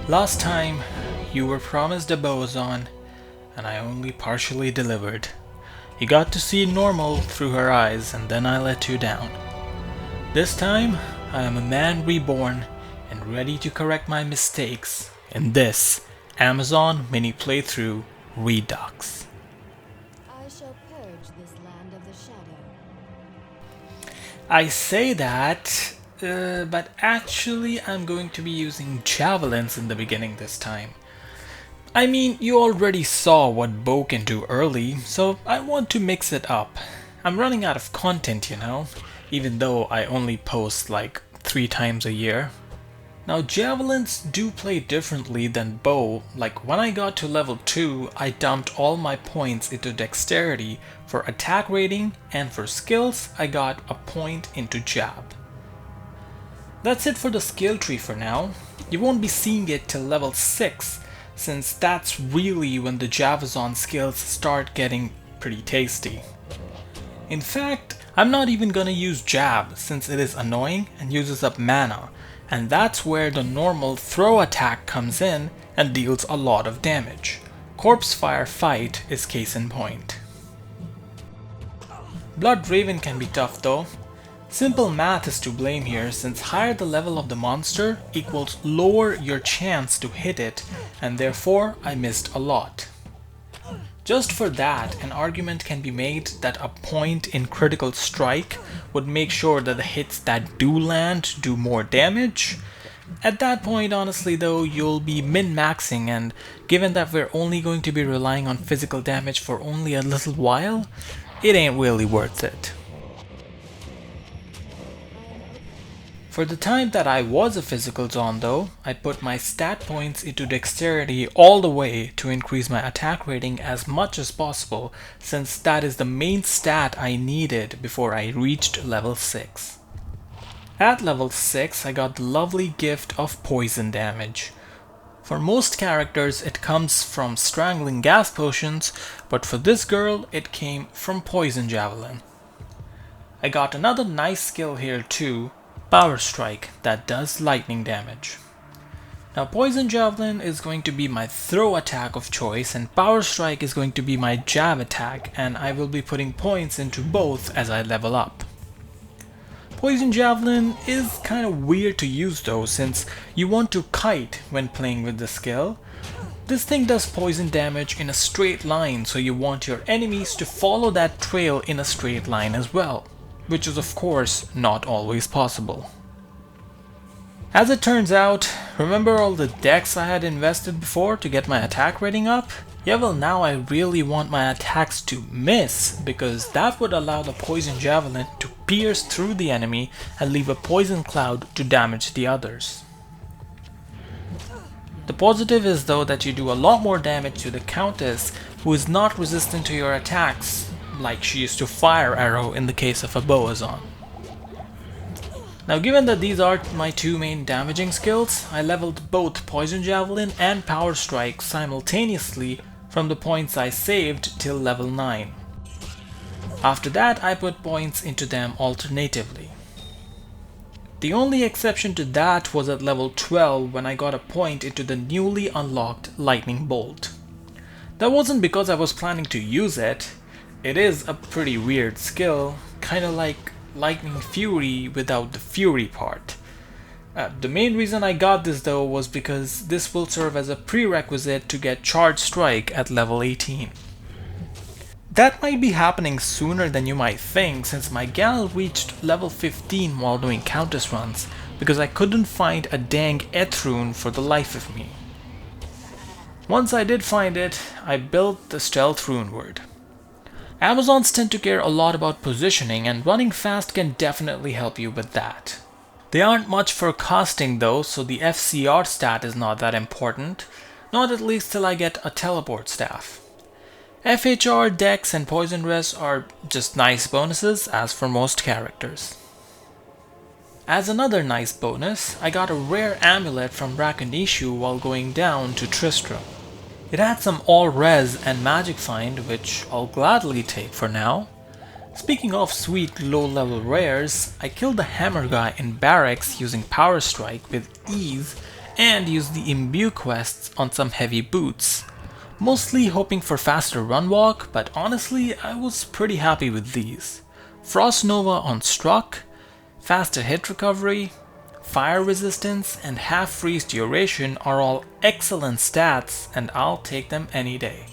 Last time, you were promised a boson, and I only partially delivered. You got to see normal through her eyes, and then I let you down. This time, I am a man reborn, and ready to correct my mistakes in this Amazon mini playthrough Redux. I shall purge this land of the shadow. I say that, but actually I'm going to be using javelins in the beginning this time. I mean, you already saw what bow can do early, so I want to mix it up. I'm running out of content, you know, even though I only post like 3 times a year. Now javelins do play differently than bow. Like when I got to level 2, I dumped all my points into dexterity for attack rating, and for skills I got a point into jab. That's it for the skill tree for now. You won't be seeing it till level 6, since that's really when the Javelin skills start getting pretty tasty. In fact, I'm not even gonna use jab since it is annoying and uses up mana, and that's where the normal throw attack comes in and deals a lot of damage. Corpse Fire Fight is case in point. Blood Raven can be tough though. Simple math is to blame here, since higher the level of the monster equals lower your chance to hit it, and therefore I missed a lot. Just for that, an argument can be made that a point in critical strike would make sure that the hits that do land do more damage. At that point, honestly though, you'll be min-maxing, and given that we're only going to be relying on physical damage for only a little while, it ain't really worth it. For the time that I was a physical zone though, I put my stat points into dexterity all the way to increase my attack rating as much as possible, since that is the main stat I needed before I reached level 6. At level 6 I got the lovely gift of poison damage. For most characters it comes from strangling gas potions, but for this girl it came from poison javelin. I got another nice skill here too, Power Strike, that does lightning damage. Now Poison Javelin is going to be my throw attack of choice, and Power Strike is going to be my jab attack, and I will be putting points into both as I level up. Poison Javelin is kind of weird to use though, since you want to kite when playing with the skill. This thing does poison damage in a straight line, so you want your enemies to follow that trail in a straight line as well, which is of course not always possible. As it turns out, remember all the dex I had invested before to get my attack rating up? Yeah, well now I really want my attacks to miss, because that would allow the poison javelin to pierce through the enemy and leave a poison cloud to damage the others. The positive is though that you do a lot more damage to the countess, who is not resistant to your attacks, like she is to fire arrow in the case of a boazon. Now given that these are my 2 main damaging skills, I leveled both Poison Javelin and Power Strike simultaneously from the points I saved till level 9. After that I put points into them alternatively. The only exception to that was at level 12 when I got a point into the newly unlocked Lightning Bolt. That wasn't because I was planning to use it. It is a pretty weird skill, kinda like Lightning Fury without the Fury part. The main reason I got this though was because this will serve as a prerequisite to get Charge Strike at level 18. That might be happening sooner than you might think, since my gal reached level 15 while doing Countess runs, because I couldn't find a dang Eth rune for the life of me. Once I did find it, I built the Stealth rune word. Amazons tend to care a lot about positioning, and running fast can definitely help you with that. They aren't much for casting though, so the FCR stat is not that important, not at least till I get a teleport staff. FHR, Dex and Poison Res are just nice bonuses as for most characters. As another nice bonus, I got a rare amulet from Rakonishu while going down to Tristram. It had some all-res and magic find, which I'll gladly take for now. Speaking of sweet low-level rares, I killed the hammer guy in barracks using Power Strike with ease, and used the Imbue quests on some heavy boots, mostly hoping for faster run walk, but honestly I was pretty happy with these. Frost Nova on Struck, faster hit recovery, fire resistance, and half freeze duration are all excellent stats, and I'll take them any day.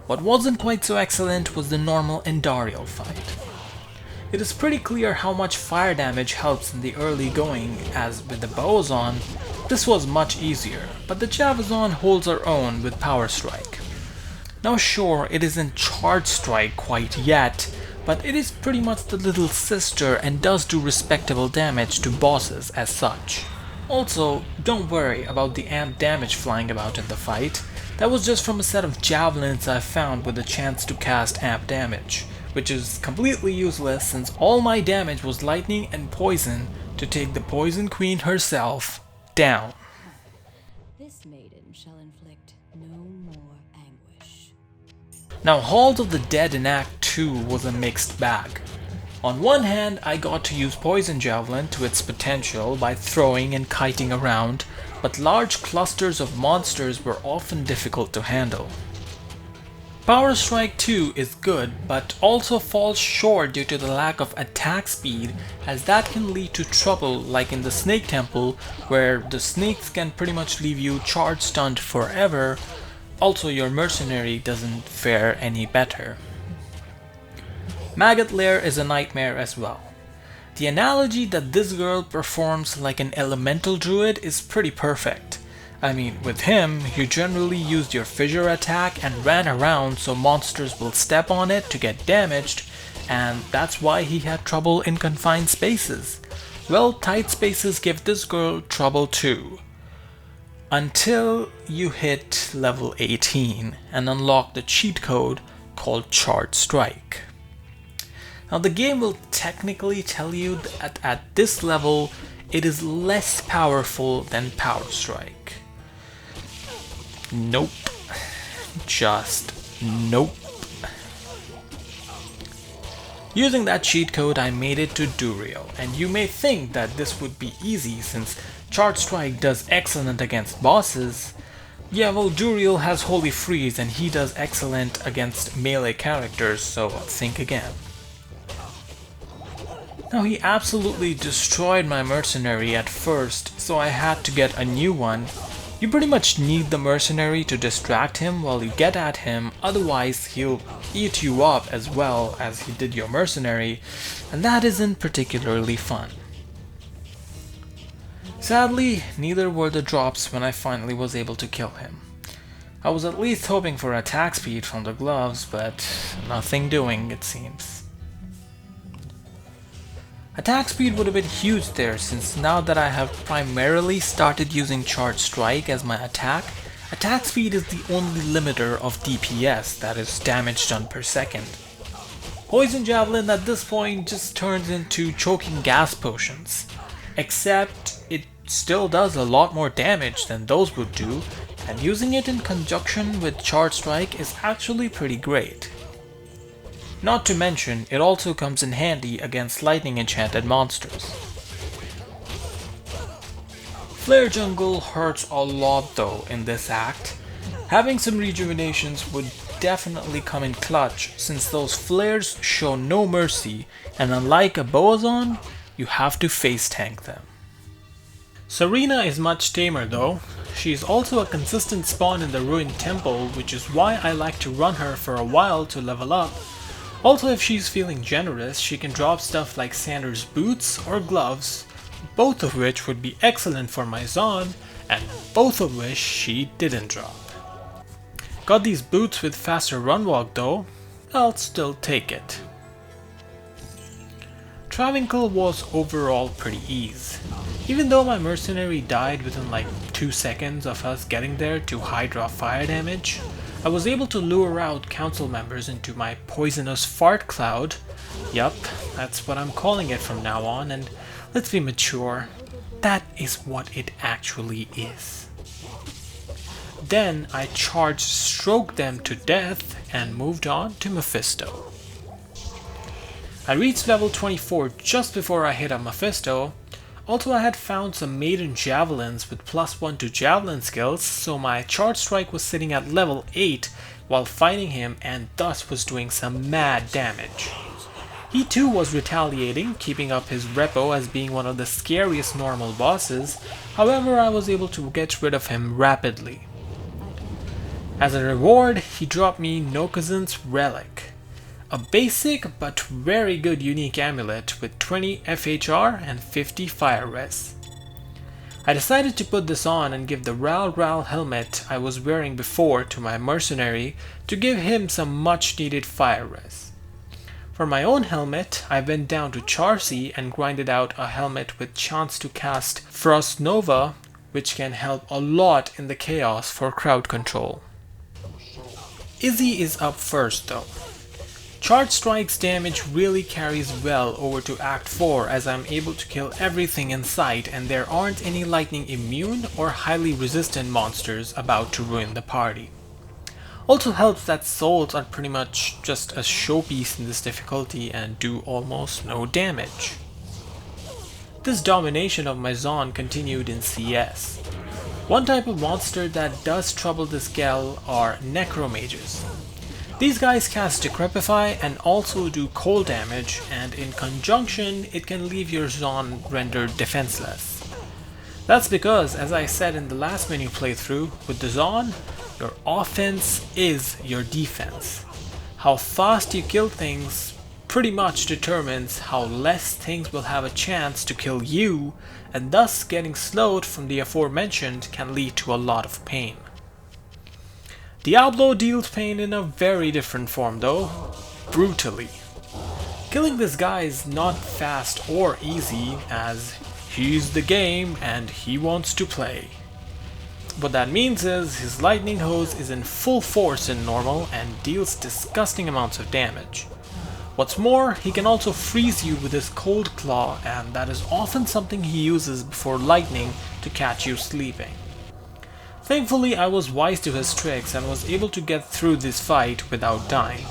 What wasn't quite so excellent was the normal Endariel fight. It is pretty clear how much fire damage helps in the early going, as with the Boazon, this was much easier, but the Javelin holds her own with Power Strike. Now sure, it isn't Charge Strike quite yet, but it is pretty much the little sister and does do respectable damage to bosses as such. Also, don't worry about the amp damage flying about in the fight. That was just from a set of javelins I found with a chance to cast amp damage, which is completely useless since all my damage was lightning and poison to take the Poison Queen herself down. This maiden shall inflict no more anguish. Now, Halls of the Dead in Act 2 was a mixed bag. On one hand, I got to use Poison Javelin to its potential by throwing and kiting around, but large clusters of monsters were often difficult to handle. Power Strike 2 is good, but also falls short due to the lack of attack speed, as that can lead to trouble like in the Snake Temple, where the snakes can pretty much leave you charge stunned forever. Also, your mercenary doesn't fare any better. Maggot Lair is a nightmare as well. The analogy that this girl performs like an elemental druid is pretty perfect. I mean, with him, you generally used your fissure attack and ran around so monsters will step on it to get damaged, and that's why he had trouble in confined spaces. Well, tight spaces give this girl trouble too. Until you hit level 18 and unlock the cheat code called Charge Strike. Now the game will technically tell you that at this level it is less powerful than Power Strike. Nope. Just nope. Using that cheat code I made it to Duriel, and you may think that this would be easy since Charge Strike does excellent against bosses. Yeah, well, Duriel has Holy Freeze and he does excellent against melee characters, so think again. Now he absolutely destroyed my mercenary at first, so I had to get a new one. You pretty much need the mercenary to distract him while you get at him, otherwise he'll eat you up as well as he did your mercenary, and that isn't particularly fun. Sadly, neither were the drops when I finally was able to kill him. I was at least hoping for attack speed from the gloves, but nothing doing it seems. Attack speed would have been huge there, since now that I have primarily started using Charge Strike as my attack speed is the only limiter of DPS, that is damage done per second. Poison Javelin at this point just turns into choking gas potions, except it still does a lot more damage than those would do, and using it in conjunction with Charge Strike is actually pretty great. Not to mention, it also comes in handy against lightning enchanted monsters. Flare Jungle hurts a lot though in this act. Having some rejuvenations would definitely come in clutch, since those flares show no mercy, and unlike a Boazon, you have to face tank them. Syrena is much tamer though. She is also a consistent spawn in the Ruined Temple, which is why I like to run her for a while to level up. Also, if she's feeling generous, she can drop stuff like Sanders' boots or gloves, both of which would be excellent for my Zon, and both of which she didn't drop. Got these boots with faster run walk though, I'll still take it. Travinkle was overall pretty easy. Even though my mercenary died within like 2 seconds of us getting there to Hydra fire damage, I was able to lure out council members into my poisonous fart cloud. Yup, that's what I'm calling it from now on, and let's be mature, that is what it actually is. Then I charged stroked them to death and moved on to Mephisto. I reached level 24 just before I hit a Mephisto. Also, I had found some maiden javelins with +1 to javelin skills, so my charge strike was sitting at level 8 while fighting him and thus was doing some mad damage. He too was retaliating, keeping up his repo as being one of the scariest normal bosses, however I was able to get rid of him rapidly. As a reward, he dropped me Nokazin's Relic, a basic but very good unique amulet with 20 FHR and 50 fire res. I decided to put this on and give the Ral helmet I was wearing before to my mercenary to give him some much needed fire res. For my own helmet, I went down to Charcy and grinded out a helmet with chance to cast Frost Nova, which can help a lot in the chaos for crowd control. Izzy is up first though. Charge Strike's damage really carries well over to Act 4 as I'm able to kill everything in sight and there aren't any lightning immune or highly resistant monsters about to ruin the party. Also helps that souls are pretty much just a showpiece in this difficulty and do almost no damage. This domination of my Zon continued in CS. One type of monster that does trouble this gal are Necro Mages. These guys cast Decrepify and also do cold damage, and in conjunction it can leave your Zon rendered defenseless. That's because, as I said in the last menu playthrough, with the Zon, your offense is your defense. How fast you kill things pretty much determines how less things will have a chance to kill you, and thus getting slowed from the aforementioned can lead to a lot of pain. Diablo deals pain in a very different form though, brutally. Killing this guy is not fast or easy as he's the game and he wants to play. What that means is his lightning hose is in full force in normal and deals disgusting amounts of damage. What's more, he can also freeze you with his cold claw, and that is often something he uses before lightning to catch you sleeping. Thankfully I was wise to his tricks and was able to get through this fight without dying.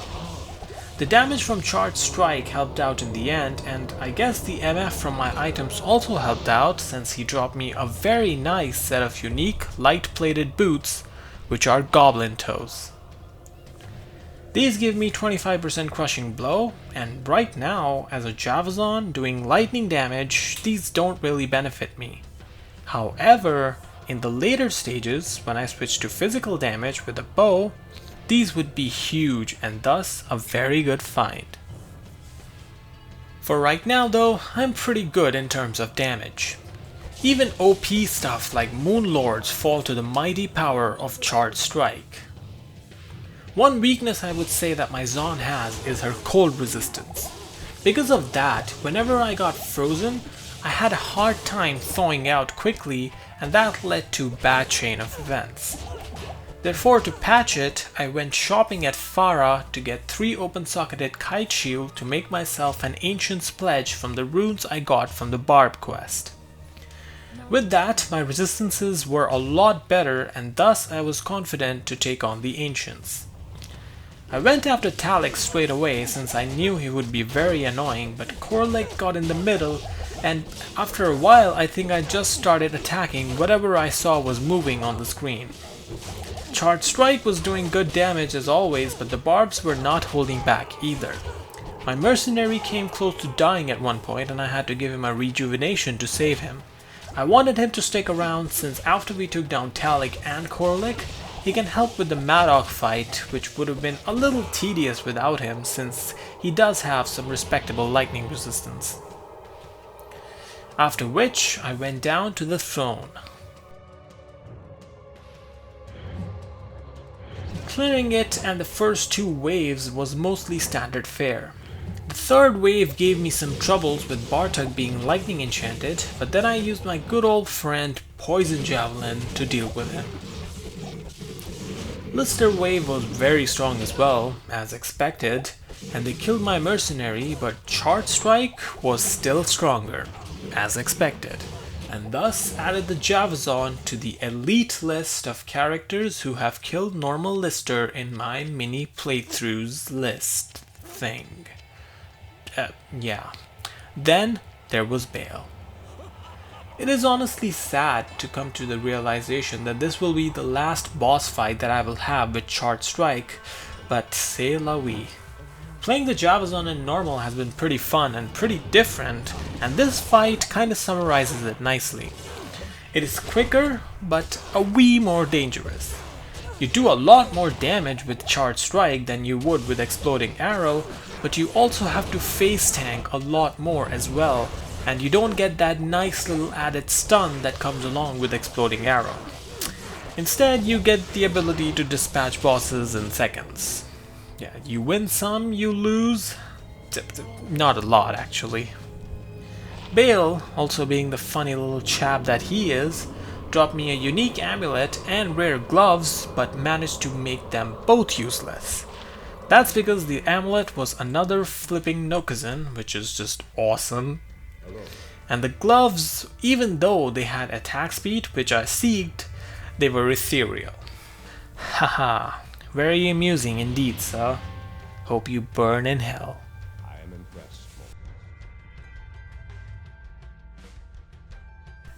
The damage from Charge Strike helped out in the end, and I guess the MF from my items also helped out since he dropped me a very nice set of unique light-plated boots, which are Goblin Toes. These give me 25% crushing blow, and right now, as a Javazon doing lightning damage, these don't really benefit me. However, in the later stages, when I switch to physical damage with a bow, these would be huge and thus a very good find. For right now though, I'm pretty good in terms of damage. Even OP stuff like Moon Lords fall to the mighty power of Charge Strike. One weakness I would say that my Zon has is her cold resistance. Because of that, whenever I got frozen, I had a hard time thawing out quickly, and that led to a bad chain of events. Therefore, to patch it, I went shopping at Farah to get 3 open-socketed kite shield to make myself an Ancient's Pledge from the runes I got from the Barb quest. With that, my resistances were a lot better, and thus I was confident to take on the Ancients. I went after Talik straight away since I knew he would be very annoying, but Korlik got in the middle, and after a while I think I just started attacking whatever I saw was moving on the screen. Charge Strike was doing good damage as always, but the barbs were not holding back either. My mercenary came close to dying at one point and I had to give him a rejuvenation to save him. I wanted him to stick around since after we took down Talik and Korlik, he can help with the Madoc fight, which would have been a little tedious without him since he does have some respectable lightning resistance. After which, I went down to the throne. Clearing it and the first 2 waves was mostly standard fare. The third wave gave me some troubles with Bartok being lightning enchanted, but then I used my good old friend Poison Javelin to deal with him. Lister wave was very strong as well, as expected, and they killed my mercenary, but Charge Strike was still stronger, as expected, and thus added the Javazon to the elite list of characters who have killed normal Lister in my mini playthroughs list thing. Yeah. Then there was Bale. It is honestly sad to come to the realization that this will be the last boss fight that I will have with Charged Strike, but c'est la vie. Playing the Javelin in normal has been pretty fun and pretty different, and this fight kinda summarizes it nicely. It is quicker, but a wee more dangerous. You do a lot more damage with Charged Strike than you would with Exploding Arrow, but you also have to face tank a lot more as well, and you don't get that nice little added stun that comes along with Exploding Arrow. Instead, you get the ability to dispatch bosses in seconds. Yeah, you win some, you lose. Not a lot, actually. Bale, also being the funny little chap that he is, dropped me a unique amulet and rare gloves, but managed to make them both useless. That's because the amulet was another flipping Nokazin, which is just awesome. And the gloves, even though they had attack speed, which I seeked, they were ethereal. Haha, very amusing indeed, sir. Hope you burn in hell. I am impressed.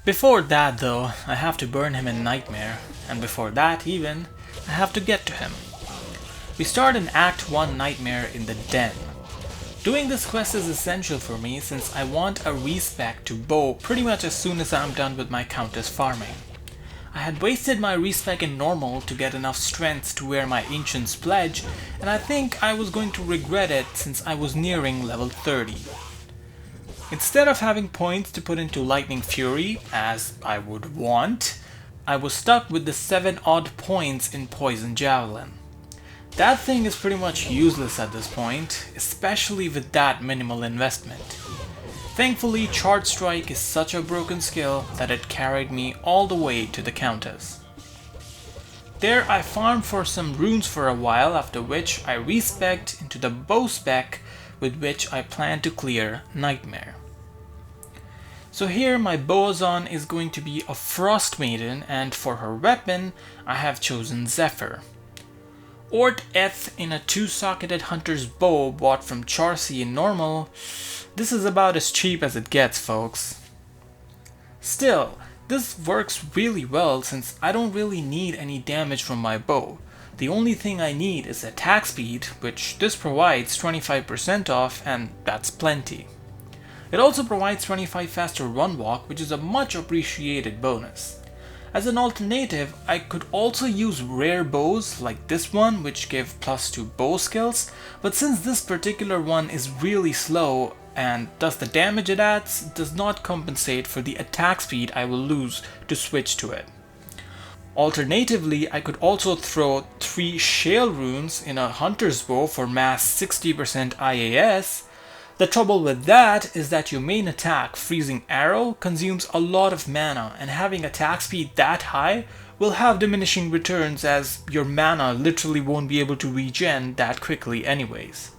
Before that though, I have to burn him in Nightmare, and before that even, I have to get to him. We start in Act 1 Nightmare in the Den. Doing this quest is essential for me since I want a respec to bow pretty much as soon as I'm done with my Countess farming. I had wasted my respec in normal to get enough strength to wear my Ancient's Pledge, and I think I was going to regret it since I was nearing level 30. Instead of having points to put into Lightning Fury, as I would want, I was stuck with the 7 odd points in Poison Javelin. That thing is pretty much useless at this point, especially with that minimal investment. Thankfully, Charged Strike is such a broken skill that it carried me all the way to the Countess. There I farmed for some runes for a while, after which I respec'd into the bow spec with which I plan to clear Nightmare. So here my Boazon is going to be a Frost Maiden, and for her weapon I have chosen Zephyr. Ort Eth in a 2-socketed Hunter's Bow bought from Charcy in normal. This is about as cheap as it gets, folks. Still, this works really well since I don't really need any damage from my bow. The only thing I need is attack speed, which this provides 25% off, and that's plenty. It also provides 25 faster run walk, which is a much appreciated bonus. As an alternative, I could also use rare bows like this one, which give +2 bow skills, but since this particular one is really slow and thus the damage it adds does not compensate for the attack speed I will lose to switch to it. Alternatively, I could also throw 3 Shale runes in a Hunter's Bow for mass 60% IAS. The trouble with that is that your main attack, Freezing Arrow, consumes a lot of mana, and having attack speed that high will have diminishing returns as your mana literally won't be able to regen that quickly anyways.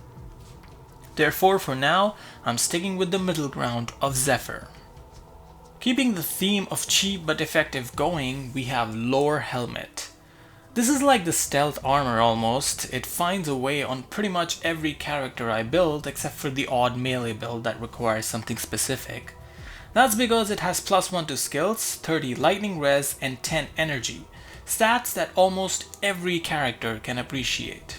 Therefore, for now, I'm sticking with the middle ground of Zephyr. Keeping the theme of cheap but effective going, we have Lore Helmet. This is like the stealth armor almost. It finds a way on pretty much every character I build except for the odd melee build that requires something specific. That's because it has +1 to skills, 30 lightning res, and 10 energy, stats that almost every character can appreciate.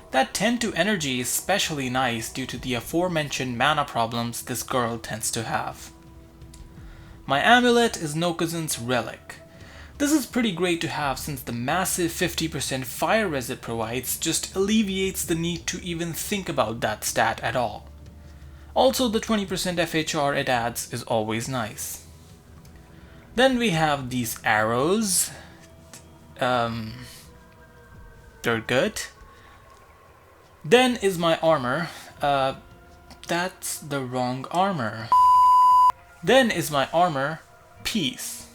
That 10 to energy is especially nice due to the aforementioned mana problems this girl tends to have. My amulet is Nokazin's Relic. This is pretty great to have since the massive 50% fire res it provides just alleviates the need to even think about that stat at all. Also, the 20% FHR it adds is always nice. Then we have these arrows. They're good. Then is my armor. That's the wrong armor. Then is my armor, Peace.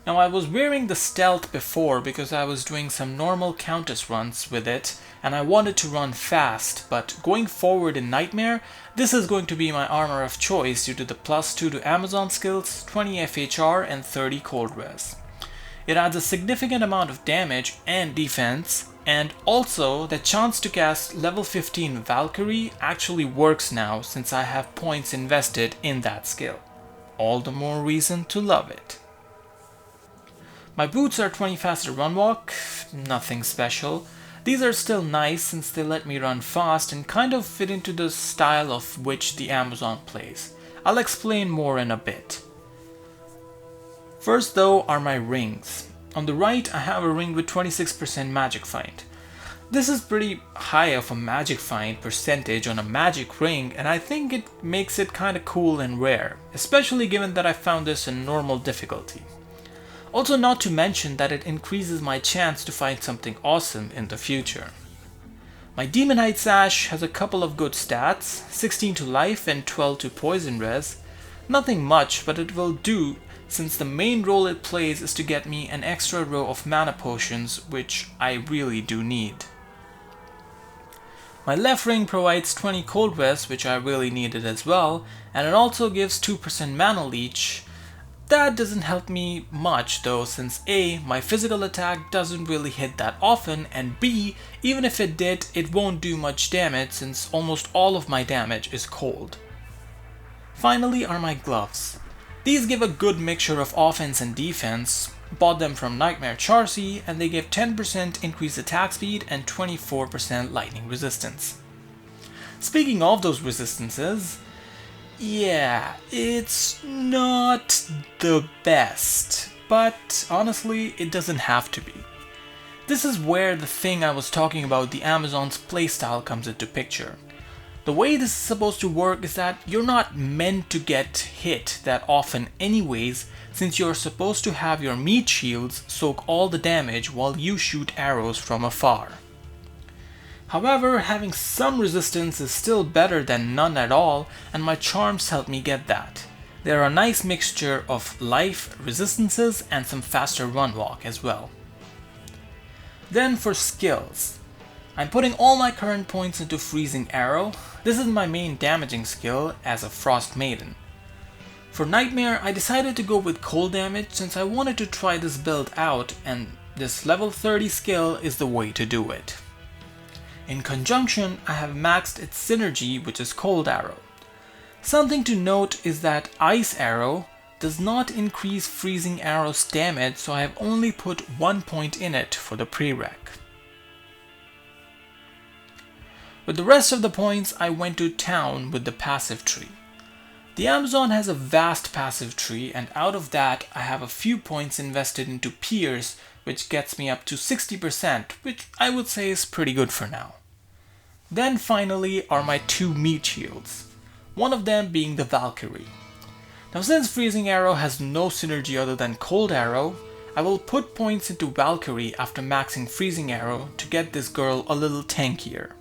Now I was wearing the stealth before because I was doing some normal Countess runs with it and I wanted to run fast, but going forward in Nightmare, this is going to be my armor of choice due to the +2 to Amazon skills, 20 FHR and 30 cold res. It adds a significant amount of damage and defense, and also the chance to cast level 15 Valkyrie actually works now since I have points invested in that skill. all the more reason to love it. My boots are 20 faster run walk, nothing special. These are still nice since they let me run fast and kind of fit into the style of which the Amazon plays. I'll explain more in a bit. First though are my rings. On the right I have a ring with 26% magic find. This is pretty high of a magic find percentage on a magic ring, and I think it makes it kinda cool and rare, especially given that I found this in normal difficulty. Also, not to mention that it increases my chance to find something awesome in the future. My Demonite Sash has a couple of good stats, 16 to life and 12 to poison res. Nothing much, but it will do since the main role it plays is to get me an extra row of mana potions, which I really do need. My left ring provides 20 cold res, which I really needed as well, and it also gives 2% mana leech. That doesn't help me much though, since A, my physical attack doesn't really hit that often, and B, even if it did, it won't do much damage since almost all of my damage is cold. Finally are my gloves. These give a good mixture of offense and defense. Bought them from Nightmare Charcy, and they give 10% increased attack speed and 24% lightning resistance. Speaking of those resistances, yeah, it's not the best, but honestly, it doesn't have to be. This is where the thing I was talking about, the Amazon's playstyle, comes into picture. The way this is supposed to work is that you're not meant to get hit that often anyways, since you're supposed to have your meat shields soak all the damage while you shoot arrows from afar. However, having some resistance is still better than none at all, and my charms help me get that. They're a nice mixture of life, resistances, and some faster run walk as well. Then for skills. I'm putting all my current points into Freezing Arrow. This is my main damaging skill as a Frost Maiden. For Nightmare, I decided to go with cold damage since I wanted to try this build out, and this level 30 skill is the way to do it. In conjunction, I have maxed its synergy, which is Cold Arrow. Something to note is that Ice Arrow does not increase Freezing Arrow's damage, so I have only put 1 point in it for the prereq. With the rest of the points, I went to town with the passive tree. The Amazon has a vast passive tree, and out of that I have a few points invested into Pierce, which gets me up to 60%, which I would say is pretty good for now. Then finally are my two meat shields, one of them being the Valkyrie. Now since Freezing Arrow has no synergy other than Cold Arrow, I will put points into Valkyrie after maxing Freezing Arrow to get this girl a little tankier.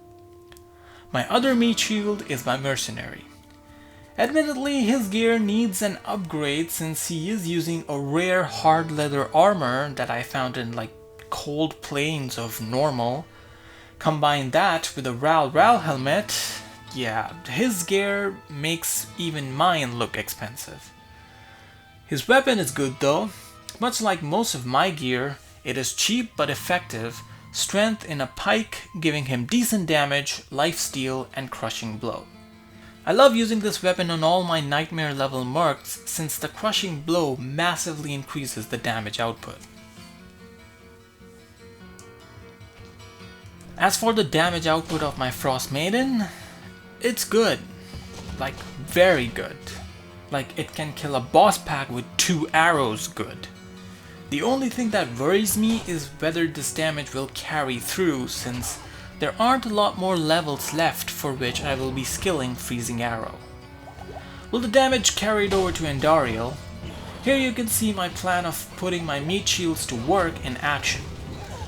My other meat shield is my Mercenary. Admittedly, his gear needs an upgrade since he is using a rare hard leather armor that I found in like cold plains of normal. Combine that with a Ral helmet, yeah, his gear makes even mine look expensive. His weapon is good though. Much like most of my gear, it is cheap but effective, strength in a pike giving him decent damage, lifesteal, and crushing blow. I love using this weapon on all my Nightmare level mercs since the crushing blow massively increases the damage output. As for the damage output of my Frost Maiden, it's good. Like, very good. Like, it can kill a boss pack with 2 arrows good. The only thing that worries me is whether this damage will carry through, since there aren't a lot more levels left for which I will be skilling Freezing Arrow. Will the damage carried over to Andariel? Here you can see my plan of putting my meat shields to work in action.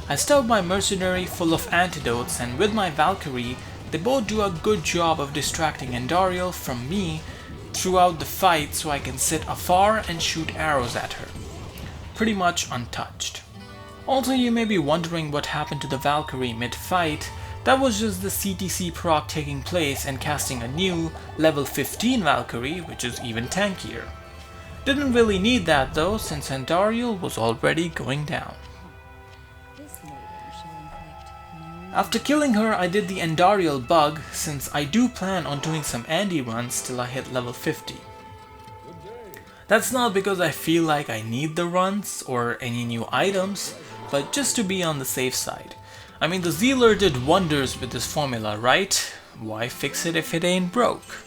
I stuffed my Mercenary full of antidotes, and with my Valkyrie, they both do a good job of distracting Andariel from me throughout the fight so I can sit afar and shoot arrows at her. Pretty much untouched. Also, you may be wondering what happened to the Valkyrie mid-fight. That was just the CTC proc taking place and casting a new level 15 Valkyrie, which is even tankier. Didn't really need that though, since Andariel was already going down. After killing her, I did the Andariel bug, since I do plan on doing some Andy runs till I hit level 50. That's not because I feel like I need the runs or any new items, but just to be on the safe side. I mean, the Zealer did wonders with this formula, right? Why fix it if it ain't broke?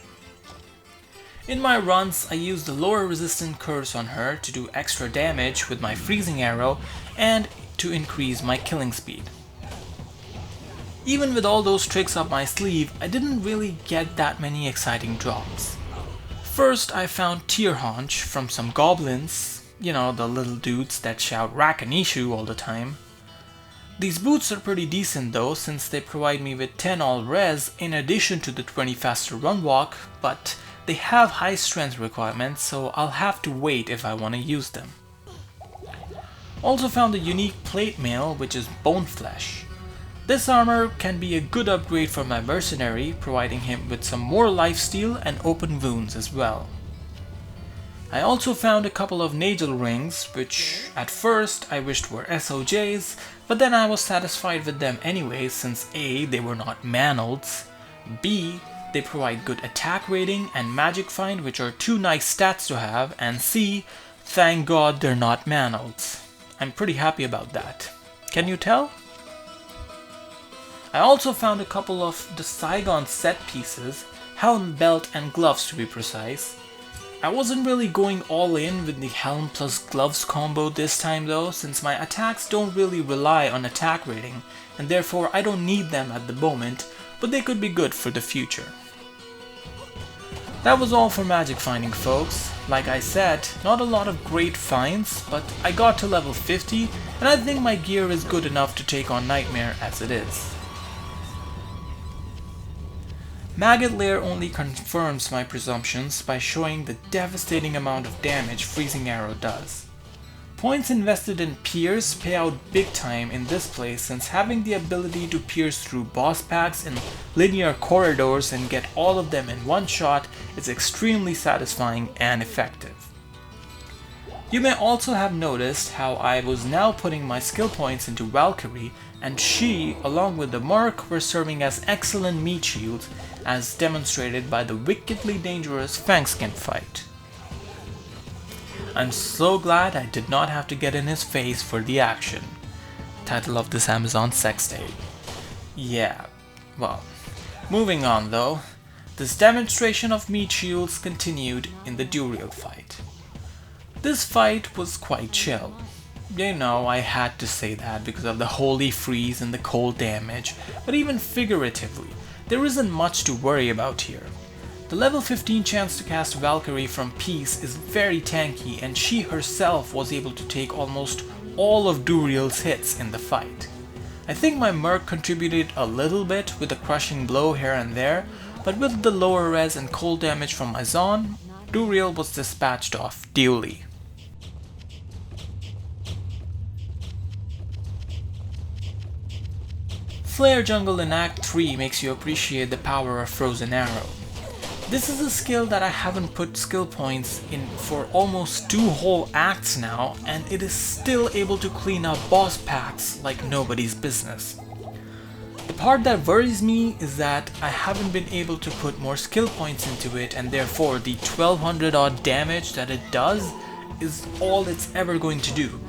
In my runs, I used the lower resistant curse on her to do extra damage with my freezing arrow and to increase my killing speed. Even with all those tricks up my sleeve, I didn't really get that many exciting drops. First, I found Tear Haunch from some goblins, you know, the little dudes that shout Rakanishu all the time. These boots are pretty decent though, since they provide me with 10 all res in addition to the 20 faster run walk, but they have high strength requirements, so I'll have to wait if I want to use them. Also found a unique plate mail, which is bone flesh. This armor can be a good upgrade for my mercenary, providing him with some more lifesteal and open wounds as well. I also found a couple of Angelic Wings, which at first I wished were SOJs, but then I was satisfied with them anyway, since A, they were not manolds, B, they provide good attack rating and magic find, which are two nice stats to have, and C, thank God they're not manolds. I'm pretty happy about that. Can you tell? I also found a couple of the Saigon set pieces, helm, belt and gloves to be precise. I wasn't really going all in with the helm plus gloves combo this time though, since my attacks don't really rely on attack rating, and therefore I don't need them at the moment, but they could be good for the future. That was all for magic finding, folks. Like I said, not a lot of great finds, but I got to level 50 and I think my gear is good enough to take on Nightmare as it is. Maggot Lair only confirms my presumptions by showing the devastating amount of damage Freezing Arrow does. Points invested in Pierce pay out big time in this place, since having the ability to pierce through boss packs in linear corridors and get all of them in one shot is extremely satisfying and effective. You may also have noticed how I was now putting my skill points into Valkyrie, and she, along with the Merc, were serving as excellent meat shields, as demonstrated by the wickedly dangerous Fangskin fight. I'm so glad I did not have to get in his face for the action. Title of this Amazon sex tape. Yeah, well, moving on though, this demonstration of meat shields continued in the Duriel fight. This fight was quite chill. You know, I had to say that because of the holy freeze and the cold damage, but even figuratively, there isn't much to worry about here. The level 15 chance to cast Valkyrie from Peace is very tanky, and she herself was able to take almost all of Duriel's hits in the fight. I think my Merc contributed a little bit with a crushing blow here and there, but with the lower res and cold damage from my Zon, Duriel was dispatched off duly. Flare Jungle in Act 3 makes you appreciate the power of Frozen Arrow. This is a skill that I haven't put skill points in for almost 2 whole acts now, and it is still able to clean up boss packs like nobody's business. The part that worries me is that I haven't been able to put more skill points into it, and therefore the 1200 odd damage that it does is all it's ever going to do,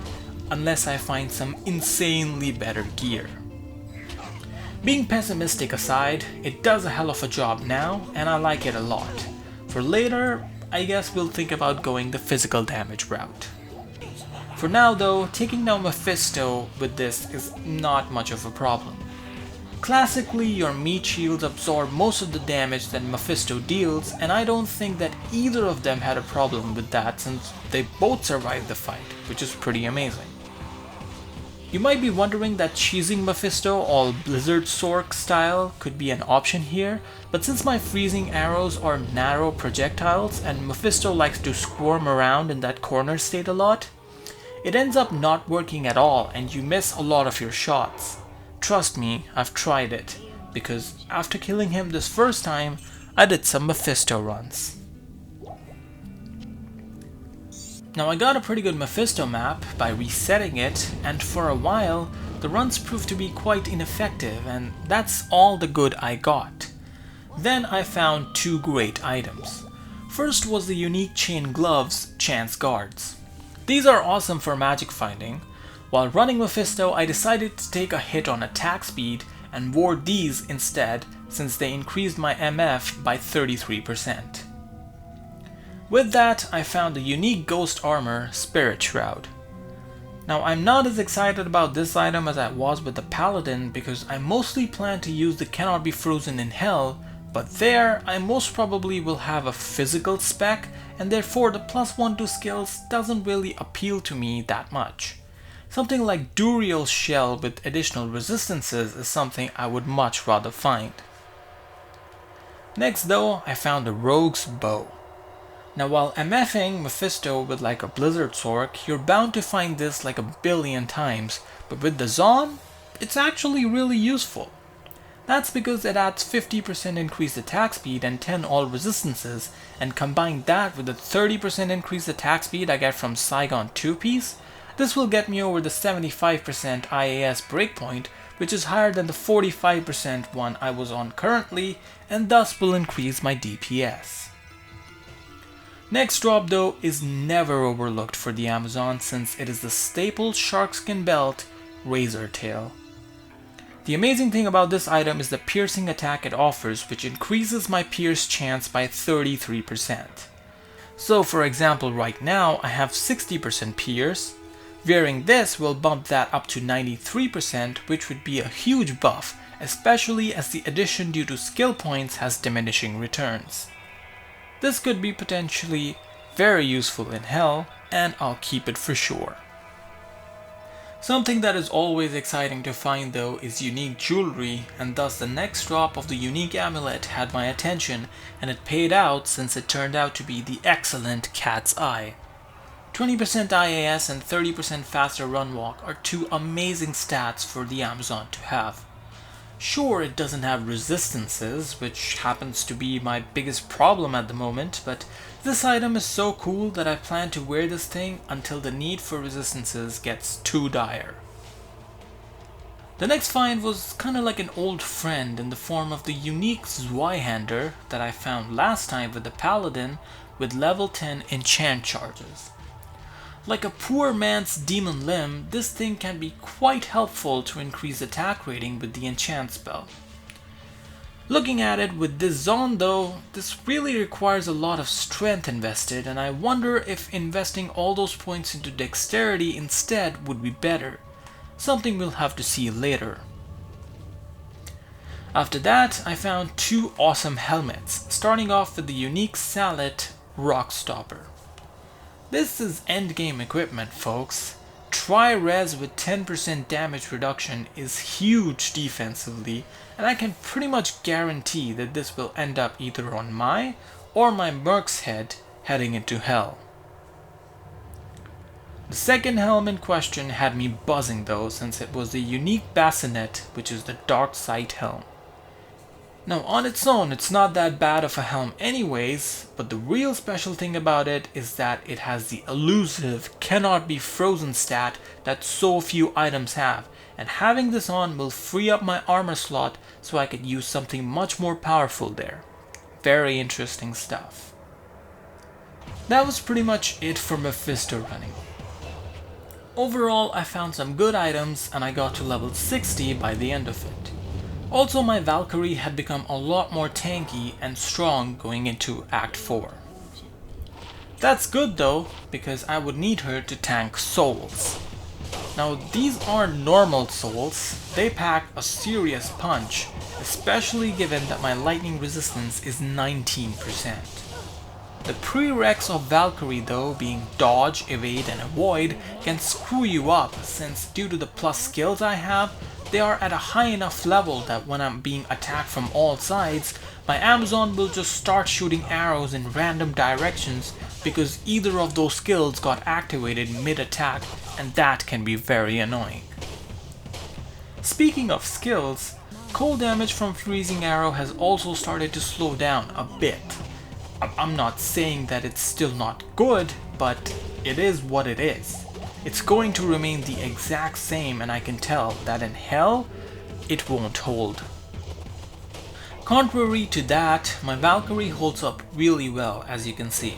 unless I find some insanely better gear. Being pessimistic aside, it does a hell of a job now, and I like it a lot. For later, I guess we'll think about going the physical damage route. For now though, taking down Mephisto with this is not much of a problem. Classically, your meat shields absorb most of the damage that Mephisto deals, and I don't think that either of them had a problem with that, since they both survived the fight, which is pretty amazing. You might be wondering that cheesing Mephisto all Blizzard Sork style could be an option here, but since my freezing arrows are narrow projectiles and Mephisto likes to squirm around in that corner state a lot, it ends up not working at all and you miss a lot of your shots. Trust me, I've tried it, because after killing him this first time, I did some Mephisto runs. Now I got a pretty good Mephisto map by resetting it, and for a while the runs proved to be quite ineffective, and that's all the good I got. Then I found 2 great items. First was the unique chain gloves Chance Guards. These are awesome for magic finding. While running Mephisto, I decided to take a hit on attack speed and wore these instead since they increased my MF by 33%. With that, I found the unique ghost armor Spirit Shroud. Now I'm not as excited about this item as I was with the Paladin because I mostly plan to use the Cannot Be Frozen in Hell, but there I most probably will have a physical spec and therefore the +1 to skills doesn't really appeal to me that much. Something like Duriel's Shell with additional resistances is something I would much rather find. Next though, I found the Rogue's Bow. Now while MFing Mephisto with like a Blizzard Sword, you're bound to find this like a billion times, but with the Zon, it's actually really useful. That's because it adds 50% increased attack speed and 10 all resistances, and combine that with the 30% increased attack speed I get from Saigon 2-piece, this will get me over the 75% IAS breakpoint, which is higher than the 45% one I was on currently, and thus will increase my DPS. Next drop though is never overlooked for the Amazon since it is the staple Sharkskin belt, Razortail. The amazing thing about this item is the piercing attack it offers, which increases my pierce chance by 33%. So for example right now I have 60% pierce. Wearing this will bump that up to 93%, which would be a huge buff, especially as the addition due to skill points has diminishing returns. This could be potentially very useful in Hell, and I'll keep it for sure. Something that is always exciting to find though is unique jewelry, and thus the next drop of the unique amulet had my attention, and it paid out since it turned out to be the excellent Cat's Eye. 20% IAS and 30% faster run walk are two amazing stats for the Amazon to have. Sure, it doesn't have resistances, which happens to be my biggest problem at the moment, but this item is so cool that I plan to wear this thing until the need for resistances gets too dire. The next find was kinda like an old friend in the form of the unique Zweihander that I found last time with the Paladin with level 10 enchant charges. Like a poor man's demon limb, this thing can be quite helpful to increase attack rating with the enchant spell. Looking at it with this Zon though, this really requires a lot of strength invested, and I wonder if investing all those points into dexterity instead would be better. Something we'll have to see later. After that, I found two awesome helmets, starting off with the unique Salet Rockstopper. This is endgame equipment, folks. Tri-res with 10% damage reduction is huge defensively, and I can pretty much guarantee that this will end up either on my or my Merc's head heading into Hell. The second helm in question had me buzzing though, since it was the unique bassinet, which is the Dark Sight helm. Now on its own, it's not that bad of a helm anyways, but the real special thing about it is that it has the elusive Cannot Be Frozen stat that so few items have, and having this on will free up my armor slot so I could use something much more powerful there. Very interesting stuff. That was pretty much it for Mephisto running. Overall, I found some good items and I got to level 60 by the end of it. Also, my Valkyrie had become a lot more tanky and strong going into Act 4. That's good though, because I would need her to tank souls. Now these aren't normal souls, they pack a serious punch, especially given that my lightning resistance is 19%. The prereqs of Valkyrie though, being dodge, evade and avoid, can screw you up since due to the plus skills I have, they are at a high enough level that when I'm being attacked from all sides, my Amazon will just start shooting arrows in random directions because either of those skills got activated mid-attack, and that can be very annoying. Speaking of skills, cold damage from freezing arrow has also started to slow down a bit. I'm not saying that it's still not good, but it is what it is. It's going to remain the exact same, and I can tell that in Hell, it won't hold. Contrary to that, my Valkyrie holds up really well, as you can see.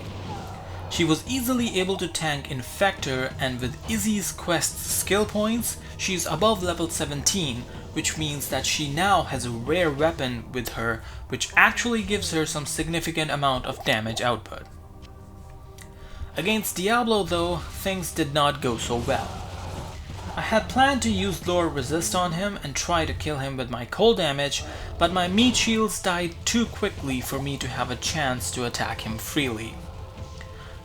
She was easily able to tank Infector, and with Izzy's quest skill points, she's above level 17, which means that she now has a rare weapon with her, which actually gives her some significant amount of damage output. Against Diablo though, things did not go so well. I had planned to use lower resist on him and try to kill him with my cold damage, but my meat shields died too quickly for me to have a chance to attack him freely.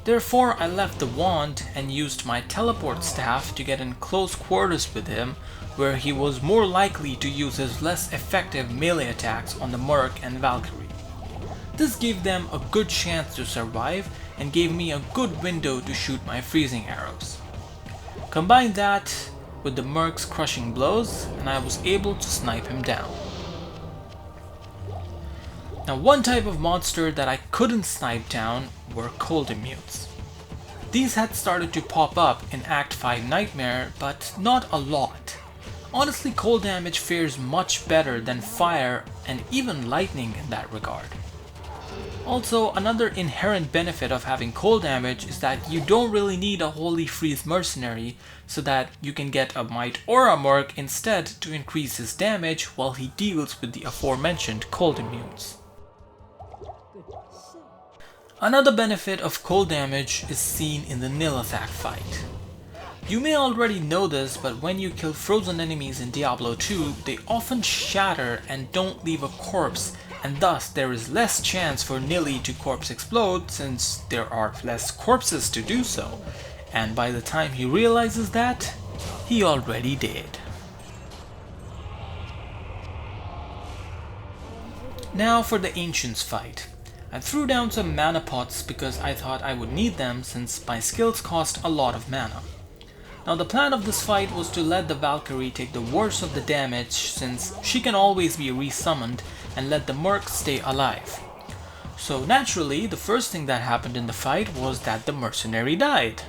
Therefore I left the wand and used my teleport staff to get in close quarters with him, where he was more likely to use his less effective melee attacks on the Merc and Valkyrie. This gave them a good chance to survive and gave me a good window to shoot my freezing arrows. Combine that with the Merc's crushing blows and I was able to snipe him down. Now, one type of monster that I couldn't snipe down were cold immutes. These had started to pop up in Act 5 Nightmare, but not a lot. Honestly, cold damage fares much better than fire and even lightning in that regard. Also, another inherent benefit of having cold damage is that you don't really need a Holy Freeze mercenary so that you can get a Might or a Merc instead to increase his damage while he deals with the aforementioned cold immunes. Another benefit of cold damage is seen in the Nilithak fight. You may already know this, but when you kill frozen enemies in Diablo 2, they often shatter and don't leave a corpse, and thus there is less chance for Nilly to corpse explode since there are less corpses to do so, and by the time he realizes that, he already did. Now for the Ancients fight. I threw down some mana pots because I thought I would need them since my skills cost a lot of mana. Now the plan of this fight was to let the Valkyrie take the worst of the damage since she can always be resummoned, and let the Merc stay alive. So naturally, the first thing that happened in the fight was that the mercenary died.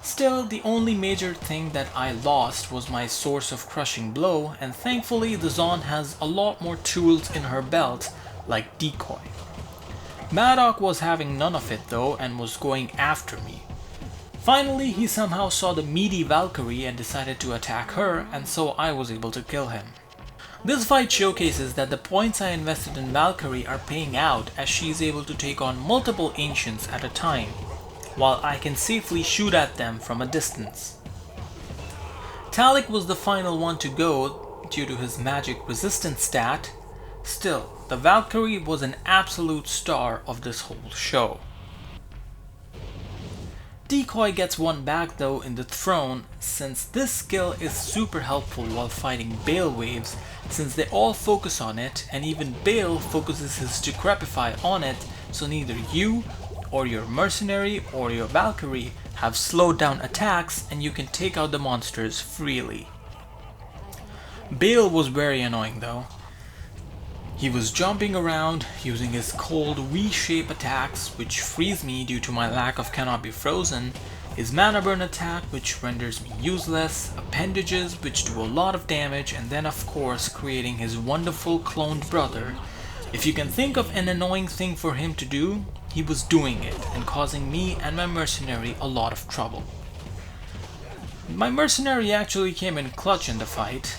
Still, the only major thing that I lost was my source of crushing blow, and thankfully the Zon has a lot more tools in her belt, like decoy. Maddock was having none of it though and was going after me. Finally, he somehow saw the meaty Valkyrie and decided to attack her, and so I was able to kill him. This fight showcases that the points I invested in Valkyrie are paying out as she is able to take on multiple Ancients at a time, while I can safely shoot at them from a distance. Talik was the final one to go due to his magic resistance stat. Still, the Valkyrie was an absolute star of this whole show. Decoy gets one back though in the throne, since this skill is super helpful while fighting Bale waves, since they all focus on it, and even Bale focuses his Decrepify on it, so neither you or your mercenary or your Valkyrie have slowed down attacks and you can take out the monsters freely. Bale was very annoying though. He was jumping around using his cold V-shape attacks, which freeze me due to my lack of cannot be frozen, his mana burn attack, which renders me useless, appendages which do a lot of damage, and then of course creating his wonderful cloned brother. If you can think of an annoying thing for him to do, he was doing it and causing me and my mercenary a lot of trouble. My mercenary actually came in clutch in the fight.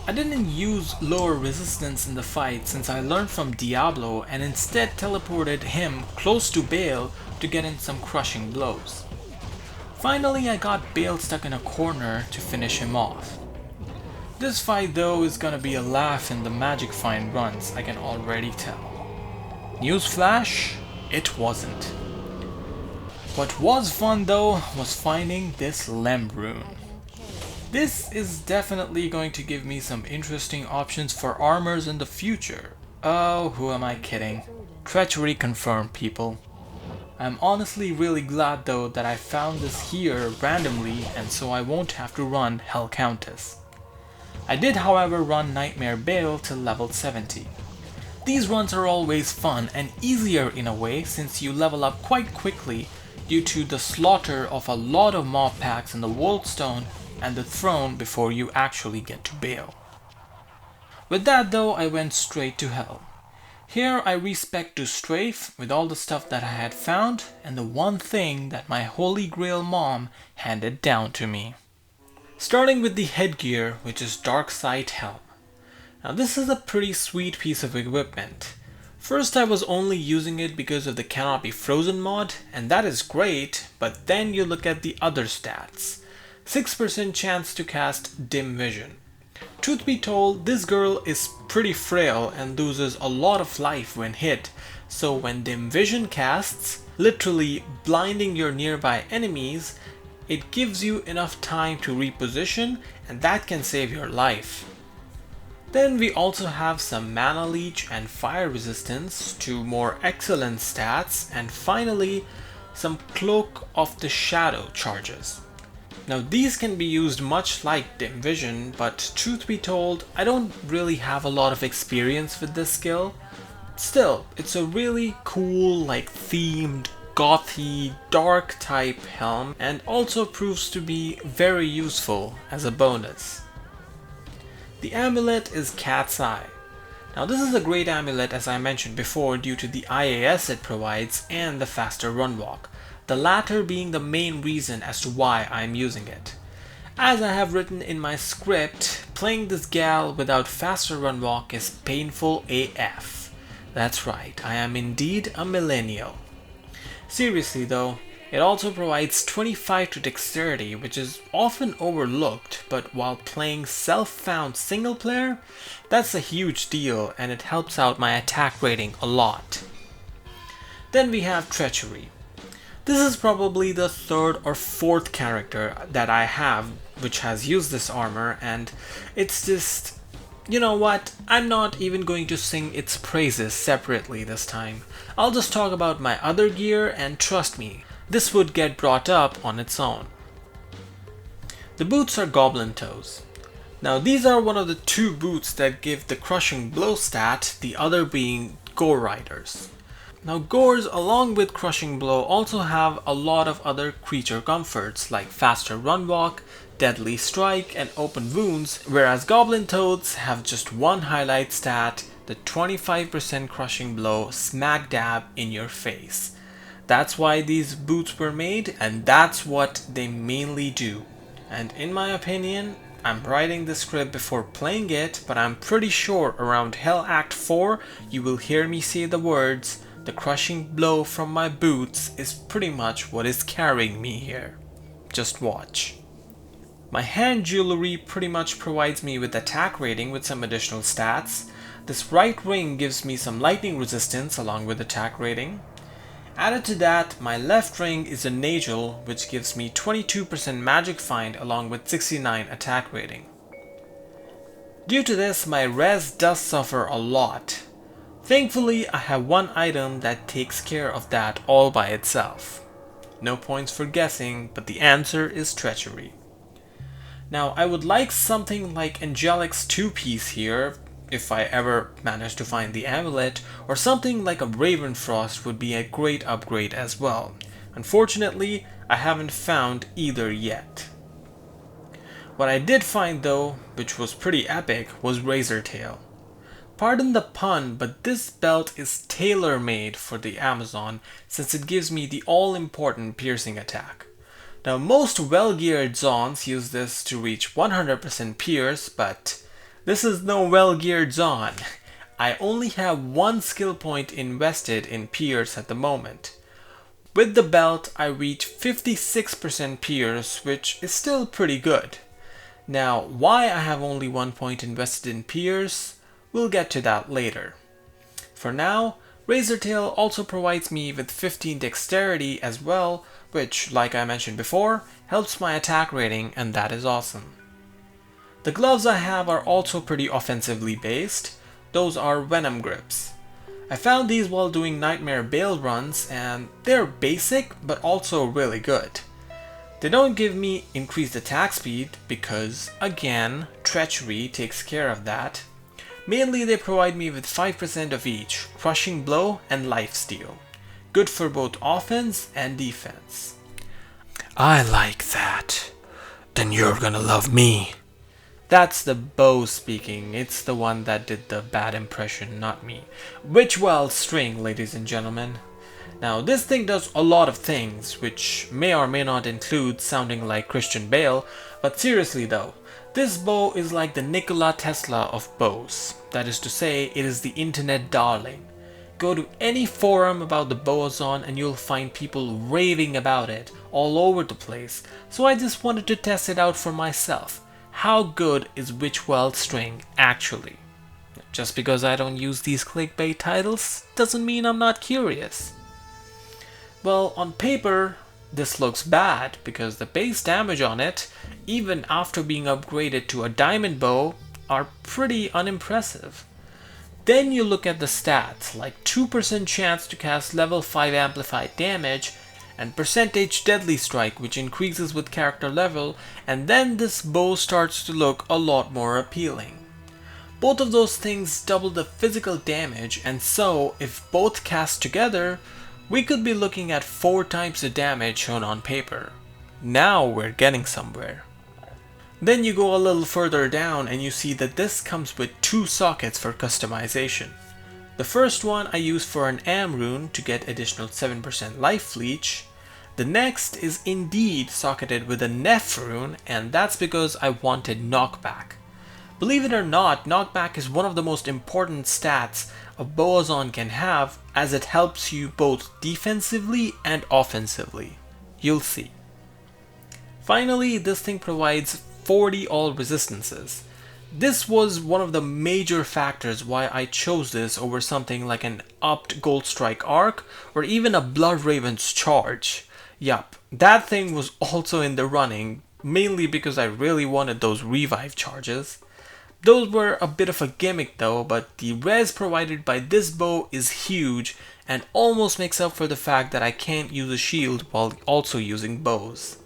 I didn't use lower resistance in the fight since I learned from Diablo and instead teleported him close to Bale to get in some crushing blows. Finally, I got Bale stuck in a corner to finish him off. This fight though is gonna be a laugh in the Magic Find runs, I can already tell. Newsflash, it wasn't. What was fun though was finding this Lem rune. This is definitely going to give me some interesting options for armors in the future. Oh, who am I kidding? Treachery confirmed, people. I'm honestly really glad though that I found this here randomly and so I won't have to run Hell Countess. I did however run Nightmare Bale till level 70. These runs are always fun and easier in a way since you level up quite quickly due to the slaughter of a lot of mob packs in the World Stone and the throne before you actually get to Bale. With that though, I went straight to Hell. Here I respec to strafe with all the stuff that I had found and the one thing that my holy grail mom handed down to me. Starting with the headgear, which is Dark Side Helm. Now this is a pretty sweet piece of equipment. First I was only using it because of the Cannot Be Frozen mod, and that is great, but then you look at the other stats. 6% chance to cast Dim Vision. Truth be told, this girl is pretty frail and loses a lot of life when hit, so when Dim Vision casts, literally blinding your nearby enemies, it gives you enough time to reposition, and that can save your life. Then we also have some Mana Leech and Fire Resistance, two more excellent stats, and finally some Cloak of the Shadow charges. Now these can be used much like Dim Vision, but truth be told, I don't really have a lot of experience with this skill. Still, it's a really cool, like themed, gothy, dark type helm, and also proves to be very useful as a bonus. The amulet is Cat's Eye. Now this is a great amulet, as I mentioned before, due to the IAS it provides and the faster run walk, the latter being the main reason as to why I am using it. As I have written in my script, playing this gal without faster run walk is painful AF. That's right, I am indeed a millennial. Seriously though, it also provides 25 to dexterity, which is often overlooked, but while playing self-found single player, that's a huge deal and it helps out my attack rating a lot. Then we have Treachery. This is probably the third or fourth character that I have which has used this armor, and it's just, you know what, I'm not even going to sing its praises separately this time. I'll just talk about my other gear, and trust me, this would get brought up on its own. The boots are Goblin Toes. Now these are one of the two boots that give the Crushing Blow stat, the other being Gore Riders. Now Gores along with Crushing Blow also have a lot of other creature comforts like faster run walk, deadly strike and open wounds, whereas Goblin Toads have just one highlight stat, the 25% Crushing Blow smack dab in your face. That's why these boots were made, and that's what they mainly do. And in my opinion, I'm writing the script before playing it, but I'm pretty sure around Hell Act 4 you will hear me say the words, "The crushing blow from my boots is pretty much what is carrying me here." Just watch. My hand jewelry pretty much provides me with attack rating with some additional stats. This right ring gives me some lightning resistance along with attack rating. Added to that, my left ring is a Nagel, which gives me 22% magic find along with 69 attack rating. Due to this, my res does suffer a lot. Thankfully, I have one item that takes care of that all by itself. No points for guessing, but the answer is Treachery. Now, I would like something like Angelic's 2-piece here, if I ever manage to find the amulet, or something like a Ravenfrost would be a great upgrade as well. Unfortunately, I haven't found either yet. What I did find though, which was pretty epic, was Razortail. Pardon the pun, but this belt is tailor-made for the Amazon since it gives me the all-important piercing attack. Now most well-geared Zons use this to reach 100% pierce, but this is no well-geared Zon. I only have one skill point invested in pierce at the moment. With the belt I reach 56% pierce, which is still pretty good. Now why I have only 1 point invested in pierce, we'll get to that later. For now, Razortail also provides me with 15 dexterity as well, which, like I mentioned before, helps my attack rating, and that is awesome. The gloves I have are also pretty offensively based. Those are Venom Grips. I found these while doing Nightmare Bale runs, and they're basic but also really good. They don't give me increased attack speed because, again, Treachery takes care of that. Mainly they provide me with 5% of each, Crushing Blow and Lifesteal. Good for both offense and defense. I like that. Then you're gonna love me. That's the bow speaking. It's the one that did the bad impression, not me. Witchwell string, ladies and gentlemen. Now, this thing does a lot of things, which may or may not include sounding like Christian Bale, but seriously though, this bow is like the Nikola Tesla of bows. That is to say, it is the internet darling. Go to any forum about the boson and you'll find people raving about it all over the place, so I just wanted to test it out for myself. How good is Witchwell string actually? Just because I don't use these clickbait titles doesn't mean I'm not curious. Well, on paper, this looks bad because the base damage on it, even after being upgraded to a diamond bow, are pretty unimpressive. Then you look at the stats, like 2% chance to cast level 5 amplified damage, and percentage deadly strike, which increases with character level, and then this bow starts to look a lot more appealing. Both of those things double the physical damage, and so if both cast together, we could be looking at 4 times the damage shown on paper. Now we're getting somewhere. Then you go a little further down and you see that this comes with 2 sockets for customization. The first one I use for an Am rune to get additional 7% life leech. The next is indeed socketed with a Neph rune, and that's because I wanted knockback. Believe it or not, knockback is one of the most important stats a boson can have, as it helps you both defensively and offensively. You'll see. Finally, this thing provides 40 all resistances. This was one of the major factors why I chose this over something like an upped Gold Strike Arc or even a Blood Raven's Charge. Yup, that thing was also in the running, mainly because I really wanted those revive charges. Those were a bit of a gimmick though, but the res provided by this bow is huge and almost makes up for the fact that I can't use a shield while also using bows.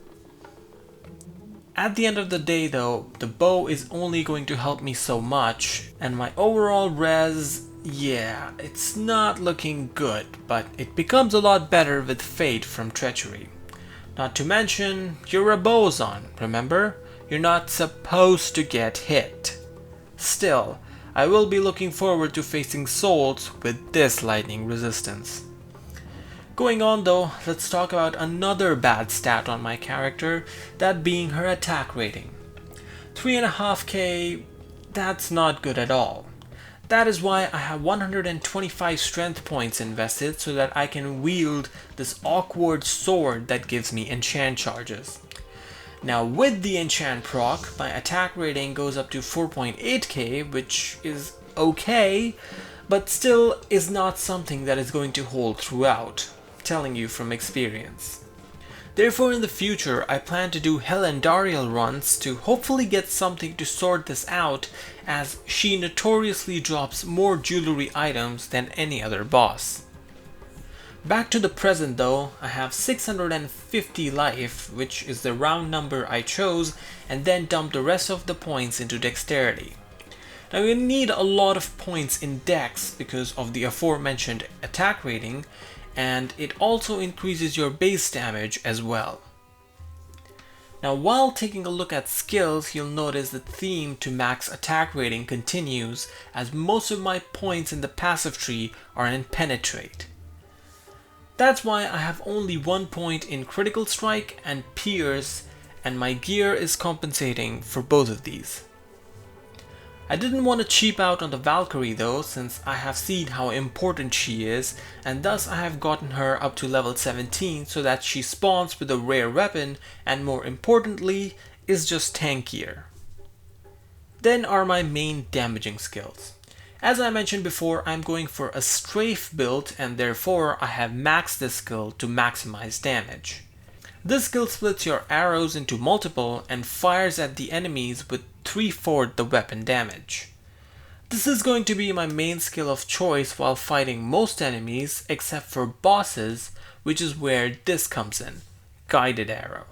At the end of the day though, the bow is only going to help me so much, and my overall res, yeah, it's not looking good, but it becomes a lot better with Fate from Treachery. Not to mention, you're a boson, remember? You're not supposed to get hit. Still, I will be looking forward to facing souls with this lightning resistance. Going on though, let's talk about another bad stat on my character, that being her attack rating. 3.5k, that's not good at all. That is why I have 125 strength points invested so that I can wield this awkward sword that gives me enchant charges. Now with the enchant proc, my attack rating goes up to 4.8k, which is okay, but still is not something that is going to hold throughout, telling you from experience. Therefore in the future I plan to do Helendarial runs to hopefully get something to sort this out, as she notoriously drops more jewelry items than any other boss. Back to the present though, I have 650 life, which is the round number I chose, and then dump the rest of the points into dexterity. Now you need a lot of points in dex because of the aforementioned attack rating, and it also increases your base damage as well. Now while taking a look at skills, you'll notice the theme to max attack rating continues, as most of my points in the passive tree are in penetrate. That's why I have only 1 point in critical strike and pierce, and my gear is compensating for both of these. I didn't want to cheap out on the Valkyrie though, since I have seen how important she is, and thus I have gotten her up to level 17 so that she spawns with a rare weapon and more importantly is just tankier. Then are my main damaging skills. As I mentioned before, I'm going for a strafe build, and therefore I have maxed this skill to maximize damage. This skill splits your arrows into multiple and fires at the enemies with 3/4 the weapon damage. This is going to be my main skill of choice while fighting most enemies except for bosses, which is where this comes in, Guided Arrow.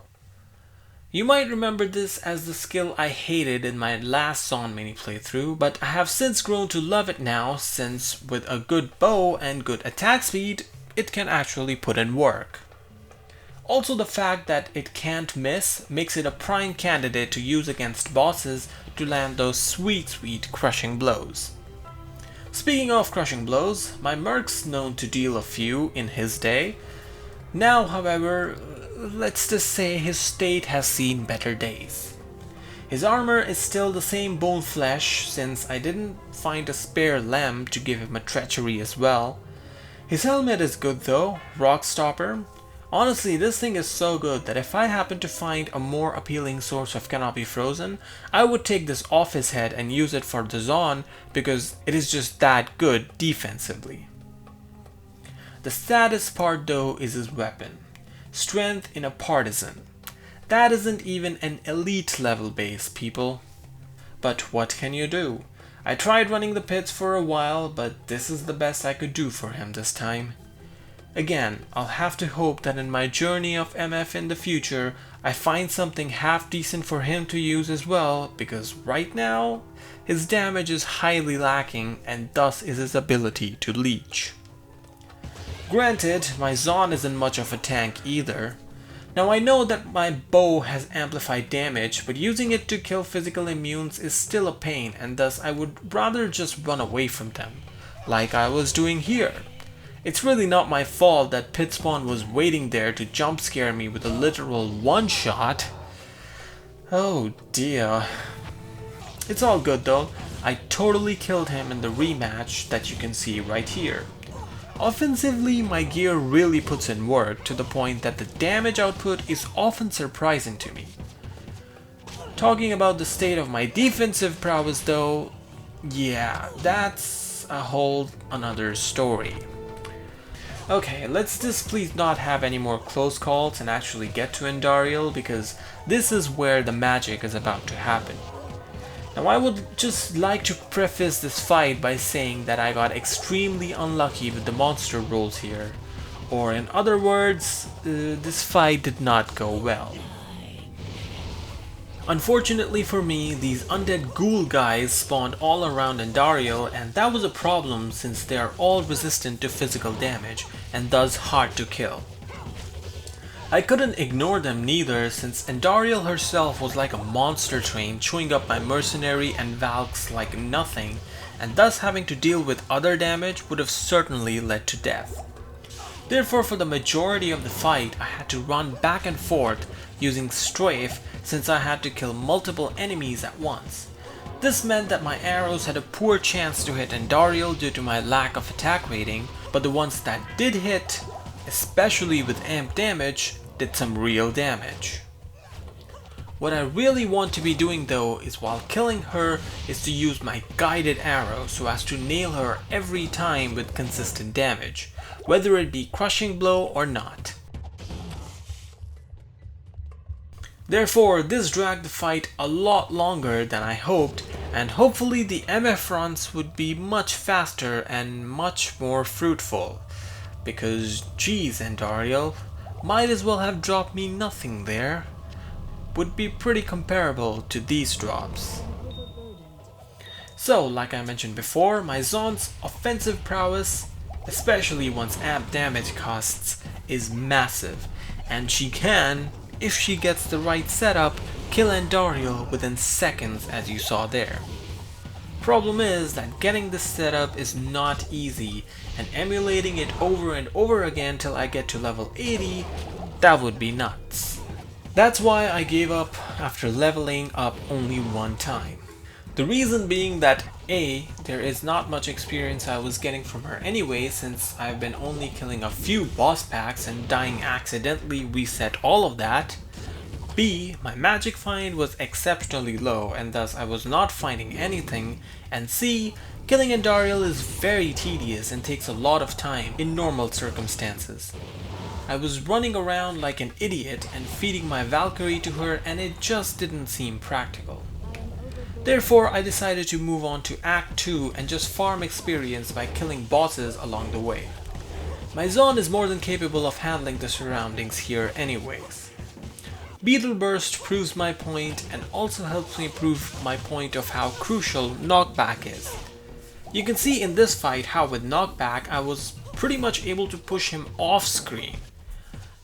You might remember this as the skill I hated in my last Zon mini playthrough, but I have since grown to love it now, since with a good bow and good attack speed, it can actually put in work. Also, the fact that it can't miss makes it a prime candidate to use against bosses to land those sweet crushing blows. Speaking of crushing blows, my Merc's known to deal a few in his day. Now, however, let's just say his state has seen better days. His armor is still the same bone flesh since I didn't find a spare limb to give him a treachery as well. His helmet is good though, rock stopper. Honestly, this thing is so good that if I happen to find a more appealing source of Canopy Frozen, I would take this off his head and use it for the Zon because it is just that good defensively. The saddest part though is his weapon. Strength in a partisan. That isn't even an elite level base, people. But what can you do? I tried running the pits for a while, but this is the best I could do for him this time. Again, I'll have to hope that in my journey of MF in the future, I find something half decent for him to use as well, because right now, his damage is highly lacking and thus is his ability to leech. Granted, my Zon isn't much of a tank either. Now I know that my bow has amplified damage, but using it to kill physical immunes is still a pain, and thus I would rather just run away from them, like I was doing here. It's really not my fault that pit spawn was waiting there to jump scare me with a literal one-shot. Oh dear. It's all good though. I totally killed him in the rematch that you can see right here. Offensively, my gear really puts in work to the point that the damage output is often surprising to me. Talking about the state of my defensive prowess though, yeah, that's a whole another story. Okay, let's just please not have any more close calls and actually get to Andariel, because this is where the magic is about to happen. Now I would just like to preface this fight by saying that I got extremely unlucky with the monster rolls here, or in other words, this fight did not go well. Unfortunately for me, these undead ghoul guys spawned all around Andariel, and that was a problem since they are all resistant to physical damage and thus hard to kill. I couldn't ignore them neither, since Andariel herself was like a monster train chewing up my mercenary and Valks like nothing, and thus having to deal with other damage would have certainly led to death. Therefore, for the majority of the fight I had to run back and forth using strafe since I had to kill multiple enemies at once. This meant that my arrows had a poor chance to hit Andariel due to my lack of attack rating, but the ones that did hit, especially with amp damage, did some real damage. What I really want to be doing though is while killing her is to use my guided arrow so as to nail her every time with consistent damage, whether it be crushing blow or not. Therefore, this dragged the fight a lot longer than I hoped, and hopefully the MF runs would be much faster and much more fruitful. Because geez, Andariel, might as well have dropped me nothing there. Would be pretty comparable to these drops. So, like I mentioned before, my Zon's offensive prowess, especially once amp damage costs, is massive, and she can, if she gets the right setup, kill Andariel within seconds, as you saw there. Problem is that getting this setup is not easy, and emulating it over and over again till I get to level 80, that would be nuts. That's why I gave up after leveling up only one time. The reason being that A, there is not much experience I was getting from her anyway, since I've been only killing a few boss packs and dying accidentally reset all of that. B, my magic find was exceptionally low and thus I was not finding anything, and C, killing Andariel is very tedious and takes a lot of time in normal circumstances. I was running around like an idiot and feeding my Valkyrie to her, and it just didn't seem practical. Therefore, I decided to move on to Act 2 and just farm experience by killing bosses along the way. My Zon is more than capable of handling the surroundings here anyways. Beetle Burst proves my point and also helps me prove my point of how crucial knockback is. You can see in this fight how with knockback I was pretty much able to push him off screen.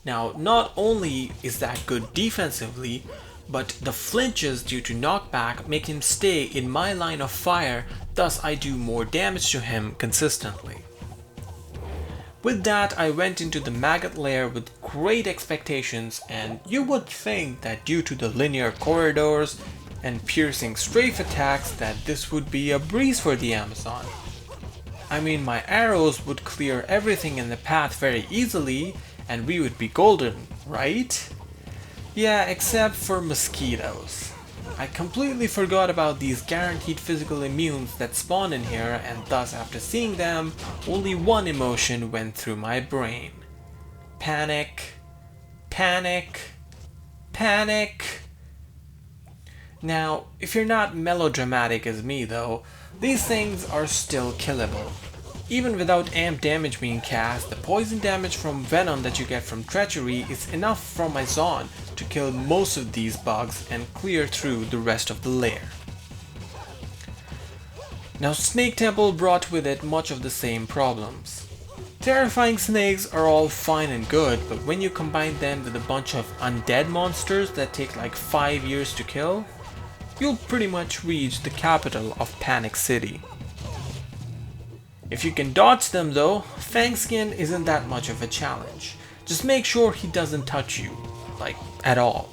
Now, not only is that good defensively, but the flinches due to knockback make him stay in my line of fire, thus I do more damage to him consistently. With that, I went into the Maggot Lair with great expectations, and you would think that due to the linear corridors and piercing strafe attacks that this would be a breeze for the Amazon. I mean, my arrows would clear everything in the path very easily and we would be golden, right? Yeah, except for mosquitoes. I completely forgot about these guaranteed physical immunes that spawn in here, and thus after seeing them, only one emotion went through my brain. Panic. Panic. Panic. Now, if you're not melodramatic as me though, these things are still killable. Even without amp damage being cast, the poison damage from venom that you get from Treachery is enough from my Zon to kill most of these bugs and clear through the rest of the lair. Now Snake Temple brought with it much of the same problems. Terrifying snakes are all fine and good, but when you combine them with a bunch of undead monsters that take like 5 years to kill, you'll pretty much reach the capital of Panic City. If you can dodge them though, Fangskin isn't that much of a challenge. Just make sure he doesn't touch you, like at all.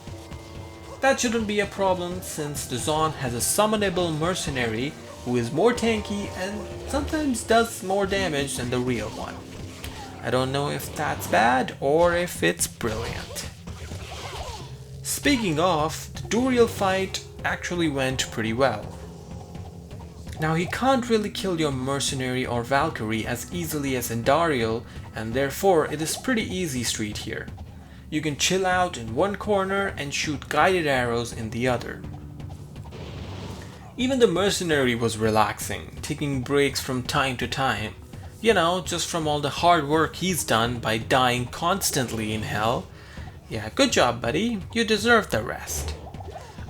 That shouldn't be a problem since the Zon has a summonable mercenary who is more tanky and sometimes does more damage than the real one. I don't know if that's bad or if it's brilliant. Speaking of, the Duriel fight actually went pretty well. Now he can't really kill your mercenary or Valkyrie as easily as Andariel, and therefore it is pretty easy street here. You can chill out in one corner and shoot guided arrows in the other. Even the mercenary was relaxing, taking breaks from time to time. You know, just from all the hard work he's done by dying constantly in hell. Yeah, good job buddy, you deserve the rest.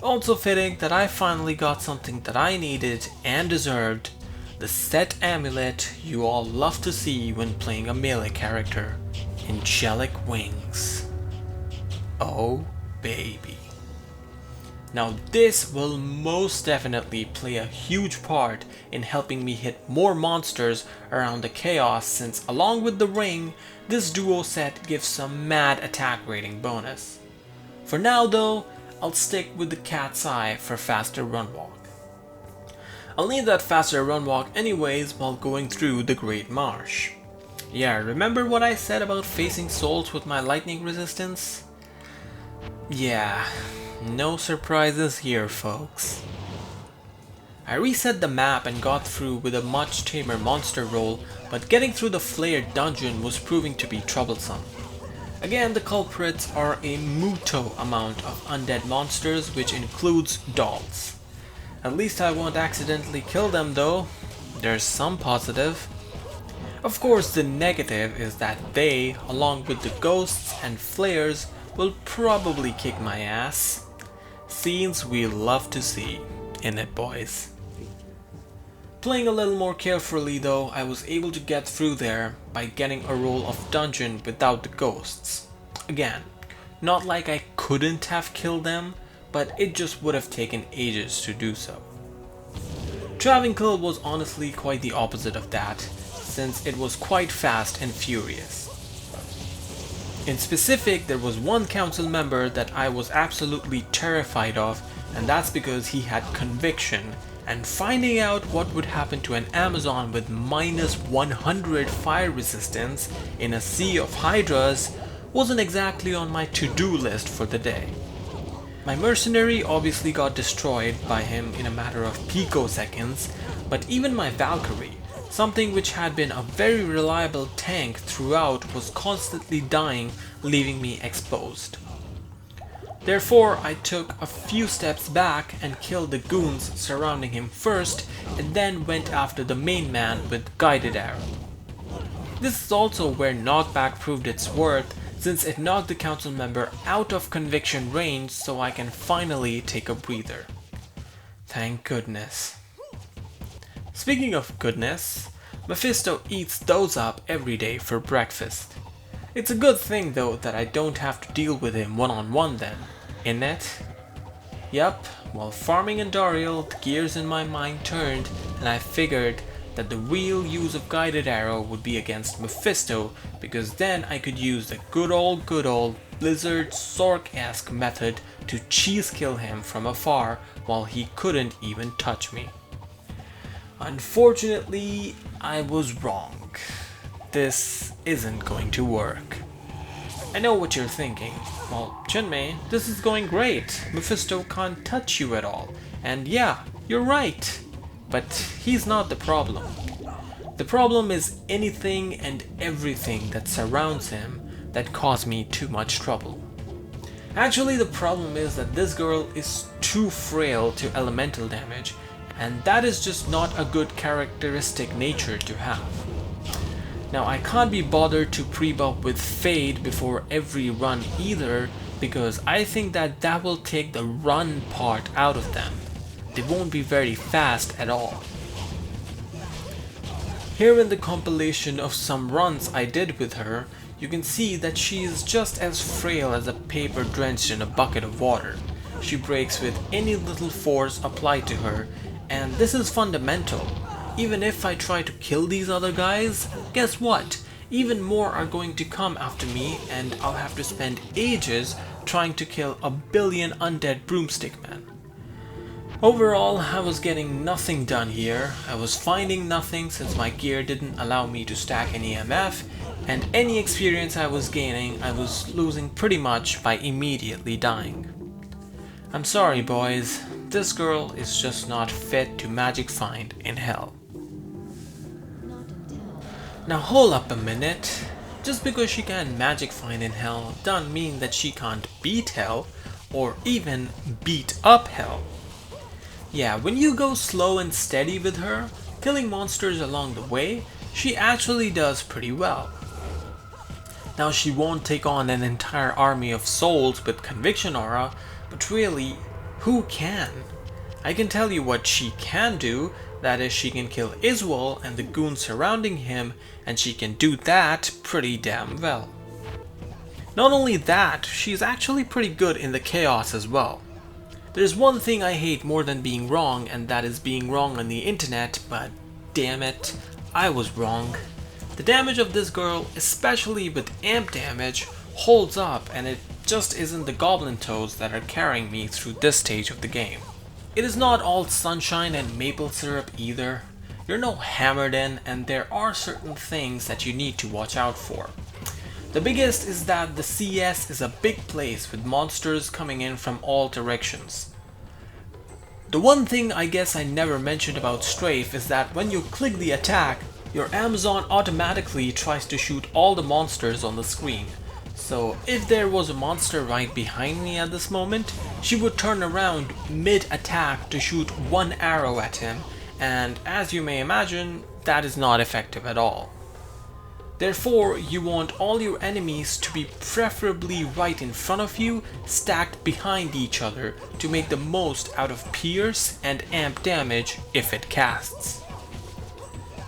Also fitting that I finally got something that I needed and deserved, the set amulet you all love to see when playing a melee character, Angelic Wings. Oh baby. Now this will most definitely play a huge part in helping me hit more monsters around the chaos, since along with the ring, this duo set gives some mad attack rating bonus. For now though, I'll stick with the cat's eye for faster run walk. I'll need that faster run walk anyways while going through the Great Marsh. Yeah, remember what I said about facing souls with my lightning resistance? Yeah, no surprises here folks. I reset the map and got through with a much tamer monster roll, but getting through the flared dungeon was proving to be troublesome. Again, the culprits are a muto amount of undead monsters, which includes dolls. At least I won't accidentally kill them though. There's some positive. Of course, the negative is that they, along with the ghosts and flares, will probably kick my ass. Scenes we love to see, innit boys? Playing a little more carefully though, I was able to get through there by getting a roll of dungeon without the ghosts. Again, not like I couldn't have killed them, but it just would have taken ages to do so. Travinkill was honestly quite the opposite of that, since it was quite fast and furious. In specific, there was one council member that I was absolutely terrified of, and that's because he had conviction, and finding out what would happen to an Amazon with minus 100 fire resistance in a sea of hydras wasn't exactly on my to-do list for the day. My mercenary obviously got destroyed by him in a matter of picoseconds, but even my Valkyrie, something which had been a very reliable tank throughout, was constantly dying, leaving me exposed. Therefore, I took a few steps back and killed the goons surrounding him first, and then went after the main man with guided arrow. This is also where knockback proved its worth, since it knocked the council member out of conviction range, so I can finally take a breather. Thank goodness. Speaking of goodness, Mephisto eats those up every day for breakfast. It's a good thing though that I don't have to deal with him one-on-one then, isn't it? Yup, while farming in Dariel, the gears in my mind turned and I figured that the real use of guided arrow would be against Mephisto, because then I could use the good old Blizzard Sork-esque method to cheese kill him from afar while he couldn't even touch me. Unfortunately, I was wrong. This isn't going to work. I know what you're thinking. Well, Junmei, this is going great. Mephisto can't touch you at all. And yeah, you're right. But he's not the problem. The problem is anything and everything that surrounds him that cause me too much trouble. Actually, the problem is that this girl is too frail to elemental damage, and that is just not a good characteristic nature to have. Now, I can't be bothered to pre-buff with Fade before every run either, because I think that will take the run part out of them. They won't be very fast at all. Here in the compilation of some runs I did with her, you can see that she is just as frail as a paper drenched in a bucket of water. She breaks with any little force applied to her, and this is fundamental. Even if I try to kill these other guys, guess what? Even more are going to come after me, and I'll have to spend ages trying to kill a billion undead broomstick men. Overall, I was getting nothing done here. I was finding nothing since my gear didn't allow me to stack any MF, and any experience I was gaining, I was losing pretty much by immediately dying. I'm sorry boys, this girl is just not fit to magic find in hell. Now hold up a minute. Just because she can magic find in hell doesn't mean that she can't beat hell or even beat up hell. Yeah, when you go slow and steady with her, killing monsters along the way, she actually does pretty well. Now she won't take on an entire army of souls with Conviction Aura, but really, who can? I can tell you what she can do, that is she can kill Iswal and the goons surrounding him, and she can do that pretty damn well. Not only that, she's actually pretty good in the chaos as well. There's one thing I hate more than being wrong, and that is being wrong on the internet, but damn it, I was wrong. The damage of this girl, especially with amp damage, holds up, and it just isn't the goblin toads that are carrying me through this stage of the game. It is not all sunshine and maple syrup either. You're no hammered in, and there are certain things that you need to watch out for. The biggest is that the CS is a big place with monsters coming in from all directions. The one thing I guess I never mentioned about strafe is that when you click the attack, your Amazon automatically tries to shoot all the monsters on the screen. So if there was a monster right behind me at this moment, she would turn around mid-attack to shoot one arrow at him, and as you may imagine, that is not effective at all. Therefore, you want all your enemies to be preferably right in front of you, stacked behind each other to make the most out of pierce and amp damage if it casts.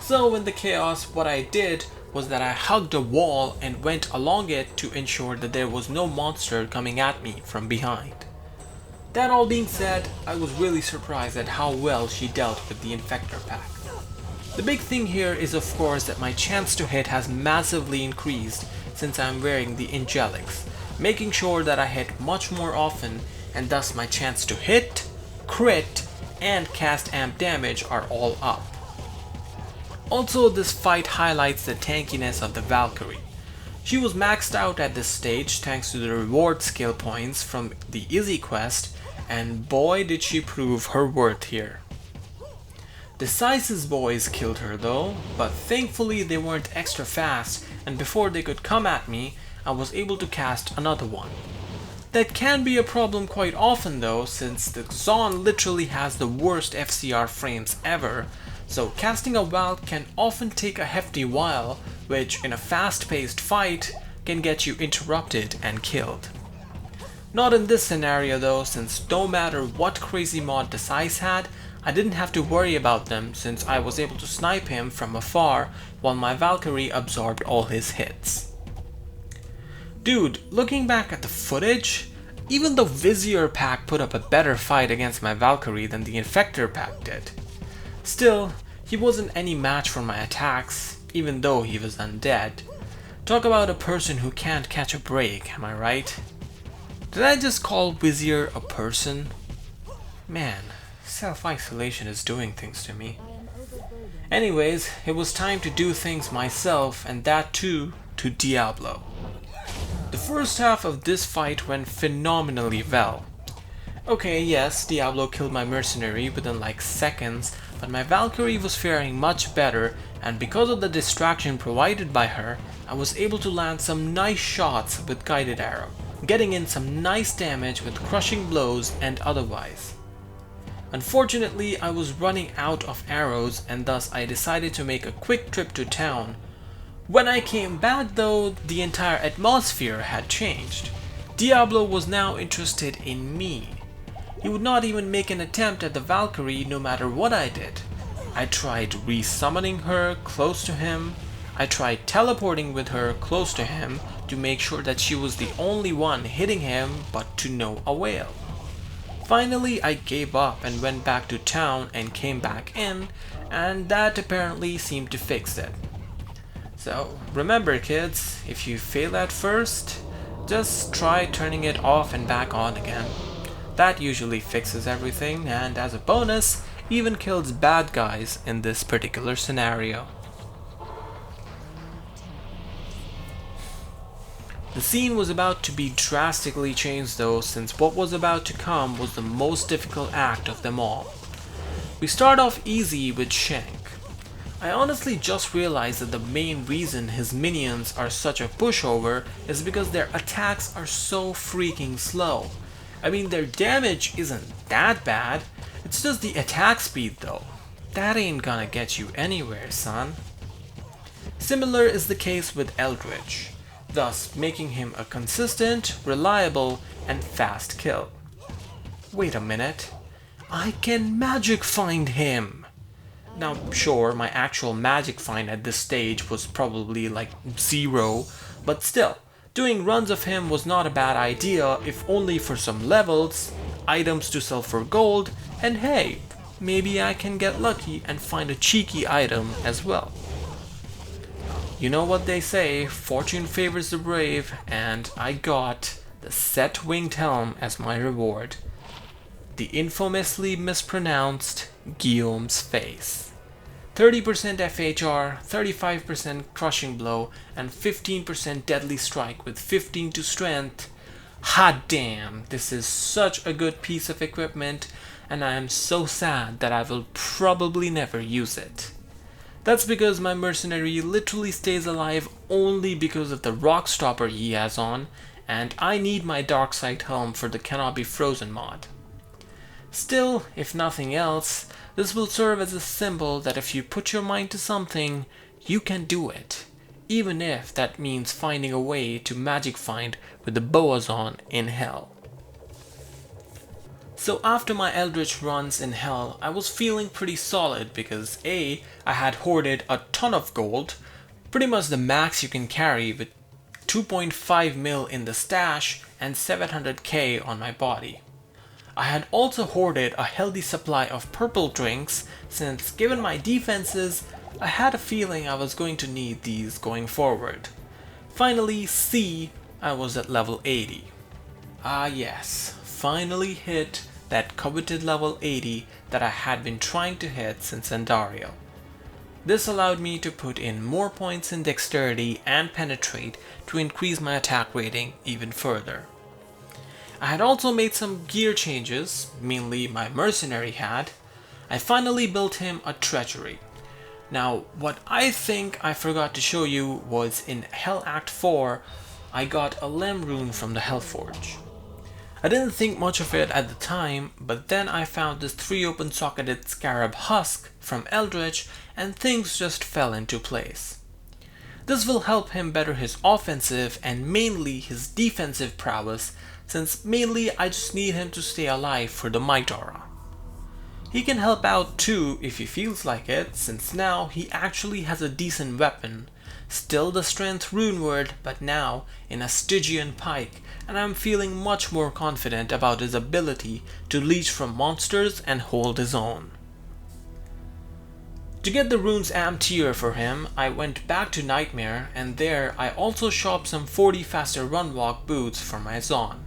So in the chaos, what I did was that I hugged a wall and went along it to ensure that there was no monster coming at me from behind. That all being said, I was really surprised at how well she dealt with the Infector pack. The big thing here is of course that my chance to hit has massively increased since I'm wearing the Angelics, making sure that I hit much more often, and thus my chance to hit, crit, and cast amp damage are all up. Also, this fight highlights the tankiness of the Valkyrie. She was maxed out at this stage thanks to the reward skill points from the Izzy quest, and boy did she prove her worth here. The Syces boys killed her though, but thankfully they weren't extra fast, and before they could come at me, I was able to cast another one. That can be a problem quite often though, since the Zon literally has the worst FCR frames ever, so casting a Valk can often take a hefty while, which in a fast-paced fight can get you interrupted and killed. Not in this scenario though, since no matter what crazy mod the Syce had, I didn't have to worry about them since I was able to snipe him from afar while my Valkyrie absorbed all his hits. Dude, looking back at the footage, even the Vizier pack put up a better fight against my Valkyrie than the Infector pack did. Still, he wasn't any match for my attacks, even though he was undead. Talk about a person who can't catch a break, am I right? Did I just call Vizier a person? Man, self-isolation is doing things to me. Anyways, it was time to do things myself, and that too, to Diablo. The first half of this fight went phenomenally well. Okay, yes, Diablo killed my mercenary within like seconds, but my Valkyrie was faring much better, and because of the distraction provided by her, I was able to land some nice shots with guided arrow, getting in some nice damage with crushing blows and otherwise. Unfortunately, I was running out of arrows, and thus I decided to make a quick trip to town. When I came back though, the entire atmosphere had changed. Diablo was now interested in me. He would not even make an attempt at the Valkyrie no matter what I did. I tried re-summoning her close to him. I tried teleporting with her close to him to make sure that she was the only one hitting him, but to no avail. Finally, I gave up and went back to town and came back in, and that apparently seemed to fix it. So remember kids, if you fail at first, just try turning it off and back on again. That usually fixes everything, and as a bonus, even kills bad guys in this particular scenario. The scene was about to be drastically changed though, since what was about to come was the most difficult act of them all. We start off easy with Shank. I honestly just realized that the main reason his minions are such a pushover is because their attacks are so freaking slow. I mean, their damage isn't that bad, it's just the attack speed though. That ain't gonna get you anywhere, son. Similar is the case with Eldritch, thus making him a consistent, reliable, and fast kill. Wait a minute, I can magic find him! Now sure, my actual magic find at this stage was probably like 0, but still, doing runs of him was not a bad idea if only for some levels, items to sell for gold, and hey, maybe I can get lucky and find a cheeky item as well. You know what they say, fortune favors the brave, and I got the set winged helm as my reward. The infamously mispronounced Guillaume's face. 30% FHR, 35% crushing blow, and 15% deadly strike with 15 to strength. Hot damn, this is such a good piece of equipment, and I am so sad that I will probably never use it. That's because my mercenary literally stays alive only because of the rock stopper he has on, and I need my Darksight helm for the Cannot Be Frozen mod. Still, if nothing else, this will serve as a symbol that if you put your mind to something, you can do it, even if that means finding a way to magic find with the boas on in Hell. So after my Eldritch runs in Hell, I was feeling pretty solid because A, I had hoarded a ton of gold, pretty much the max you can carry with 2.5 mil in the stash and 700k on my body. I had also hoarded a healthy supply of purple drinks since, given my defenses, I had a feeling I was going to need these going forward. Finally, C, I was at level 80. Ah yes, finally hit that coveted level 80 that I had been trying to hit since Endario. This allowed me to put in more points in dexterity and penetrate to increase my attack rating even further. I had also made some gear changes, mainly my mercenary had. I finally built him a Treachery. Now, what I think I forgot to show you was in Hell Act 4, I got a Lem rune from the Hellforge. I didn't think much of it at the time, but then I found this 3 open-socketed Scarab Husk from Eldritch and things just fell into place. This will help him better his offensive and mainly his defensive prowess, since mainly I just need him to stay alive for the Might Aura. He can help out too if he feels like it, since now he actually has a decent weapon. Still the strength runeward, but now in a Stygian pike, and I'm feeling much more confident about his ability to leech from monsters and hold his own. To get the runes amp tier for him, I went back to Nightmare, and there I also shopped some 40 faster run walk boots for my Zon.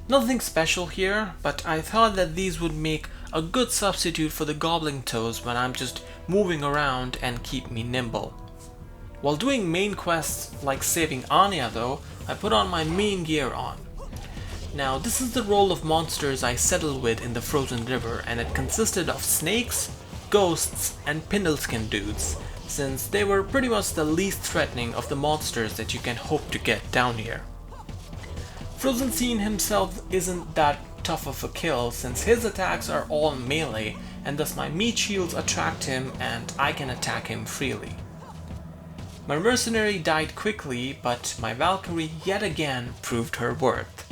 Nothing special here, but I thought that these would make a good substitute for the goblin toes when I'm just moving around and keep me nimble. While doing main quests like saving Anya though, I put on my main gear on. Now this is the role of monsters I settled with in the Frozen River, and it consisted of snakes, ghosts and pindleskin dudes, since they were pretty much the least threatening of the monsters that you can hope to get down here. Frozen Scene himself isn't that tough of a kill, since his attacks are all melee and thus my meat shields attract him and I can attack him freely. My mercenary died quickly, but my Valkyrie yet again proved her worth.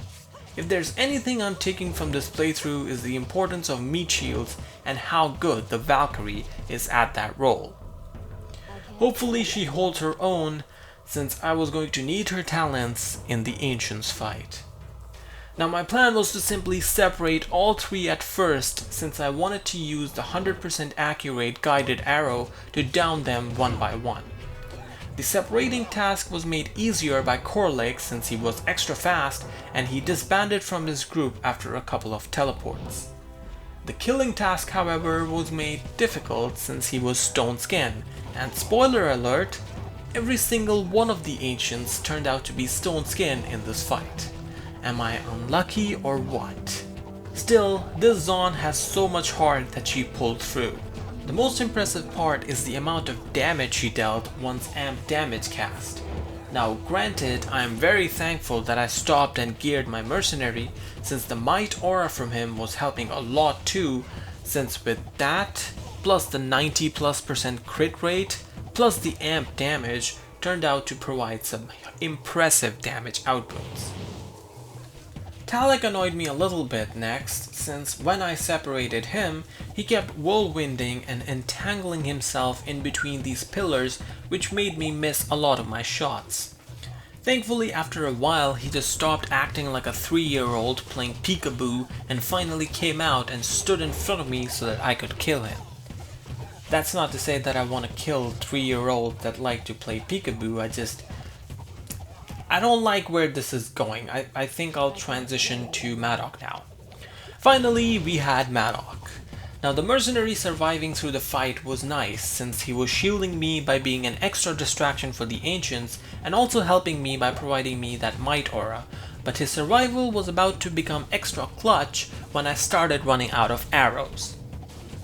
If there's anything I'm taking from this playthrough is the importance of meat shields and how good the Valkyrie is at that role. Hopefully she holds her own, since I was going to need her talents in the Ancients fight. Now my plan was to simply separate all three at first, since I wanted to use the 100% accurate guided arrow to down them one by one. The separating task was made easier by Corlix, since he was extra fast and he disbanded from his group after a couple of teleports. The killing task, however, was made difficult since he was stone skin, and spoiler alert, every single one of the Ancients turned out to be stone skin in this fight. Am I unlucky or what? Still, this Zon has so much heart that she pulled through. The most impressive part is the amount of damage she dealt once amp damage cast. Now granted, I am very thankful that I stopped and geared my mercenary, since the might aura from him was helping a lot too, since with that, plus the 90+% crit rate, plus the amp damage, turned out to provide some impressive damage outputs. Talek annoyed me a little bit next, since when I separated him, he kept whirlwinding and entangling himself in between these pillars, which made me miss a lot of my shots. Thankfully, after a while, he just stopped acting like a 3-year-old playing peekaboo and finally came out and stood in front of me so that I could kill him. That's not to say that I want to kill 3-year-olds that like to play peekaboo, I don't like where this is going. I think I'll transition to Madoc now. Finally, we had Madoc. Now the mercenary surviving through the fight was nice, since he was shielding me by being an extra distraction for the Ancients and also helping me by providing me that might aura, but his survival was about to become extra clutch when I started running out of arrows.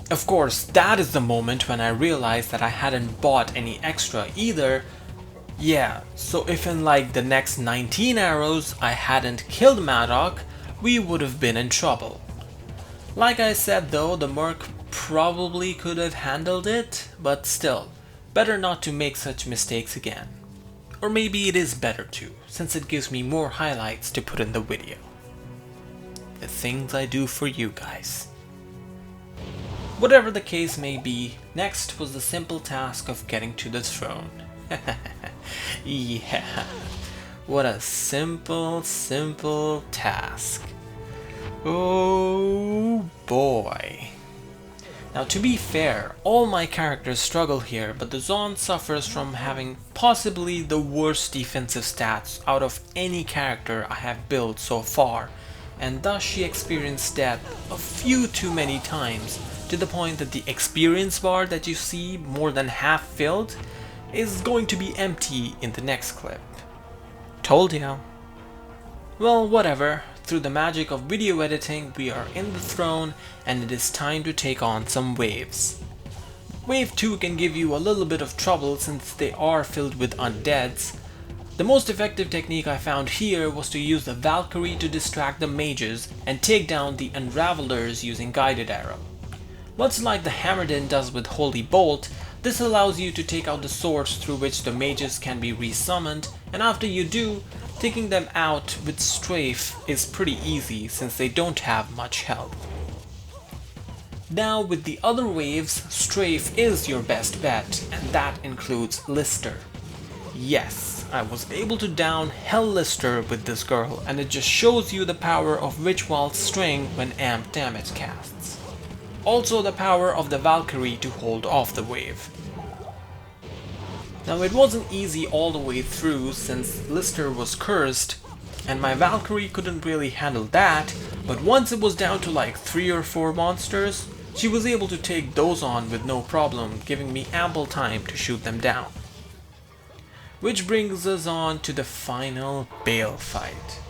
Of course, that is the moment when I realized that I hadn't bought any extra either. Yeah, so if in like the next 19 arrows I hadn't killed Madoc, we would have been in trouble. Like I said though, the Merc probably could have handled it, but still, better not to make such mistakes again. Or maybe it is better to, since it gives me more highlights to put in the video. The things I do for you guys. Whatever the case may be, next was the simple task of getting to the throne. Yeah, what a simple task. Oh boy. Now to be fair, all my characters struggle here, but the Zon suffers from having possibly the worst defensive stats out of any character I have built so far, and thus she experienced death a few too many times, to the point that the experience bar that you see more than half filled is going to be empty in the next clip. Told ya. Well, whatever. Through the magic of video editing, we are in the throne and it is time to take on some waves. Wave 2 can give you a little bit of trouble since they are filled with undeads. The most effective technique I found here was to use the Valkyrie to distract the mages and take down the Unravelers using guided arrow. Much like the Hammerdin does with Holy Bolt, this allows you to take out the swords through which the mages can be resummoned, and after you do, taking them out with strafe is pretty easy since they don't have much health. Now with the other waves, strafe is your best bet, and that includes Lister. Yes, I was able to down Hell Lister with this girl, and it just shows you the power of Witchwald's string when amped damage casts. Also the power of the Valkyrie to hold off the wave. Now it wasn't easy all the way through since Lister was cursed, and my Valkyrie couldn't really handle that, but once it was down to like 3 or 4 monsters, she was able to take those on with no problem, giving me ample time to shoot them down. Which brings us on to the final Bale fight.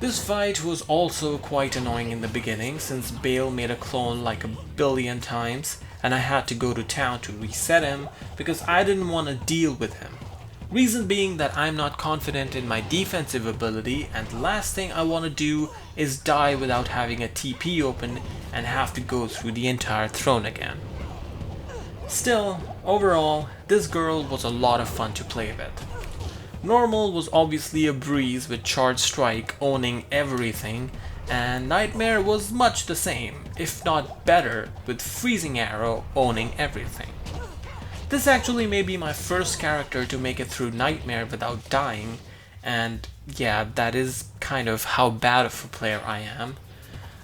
This fight was also quite annoying in the beginning since Bale made a clone like 1,000,000,000 times and I had to go to town to reset him because I didn't want to deal with him. Reason being that I'm not confident in my defensive ability, and the last thing I want to do is die without having a TP open and have to go through the entire throne again. Still, overall, this girl was a lot of fun to play with. Normal was obviously a breeze with Charge Strike owning everything, and Nightmare was much the same, if not better, with Freezing Arrow owning everything. This actually may be my first character to make it through Nightmare without dying, and yeah, that is kind of how bad of a player I am.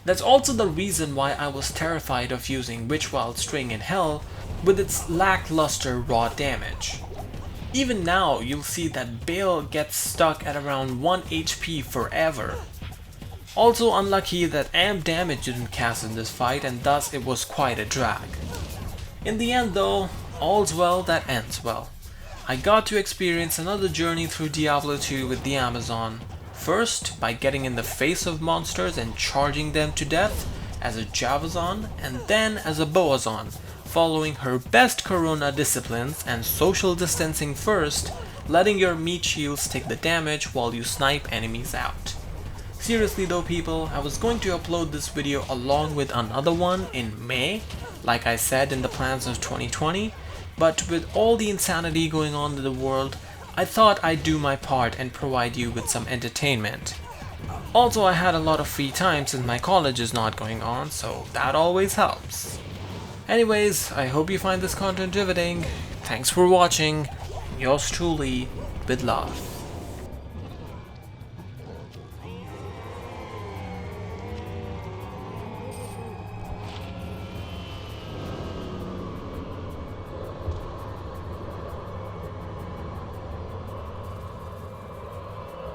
That's also the reason why I was terrified of using Witchwild's string in Hell with its lackluster raw damage. Even now, you'll see that Bale gets stuck at around 1 HP forever. Also unlucky that amp damage didn't cast in this fight, and thus it was quite a drag. In the end though, all's well that ends well. I got to experience another journey through Diablo 2 with the Amazon. First, by getting in the face of monsters and charging them to death as a Javazon, and then as a Boazon, following her best Corona disciplines and social distancing first, letting your meat shields take the damage while you snipe enemies out. Seriously though people, I was going to upload this video along with another one in May, like I said in the plans of 2020, but with all the insanity going on in the world, I thought I'd do my part and provide you with some entertainment. Also, I had a lot of free time since my college is not going on, so that always helps. Anyways, I hope you find this content riveting. Thanks for watching. Yours truly, with love.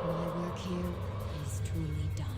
My work here is truly done.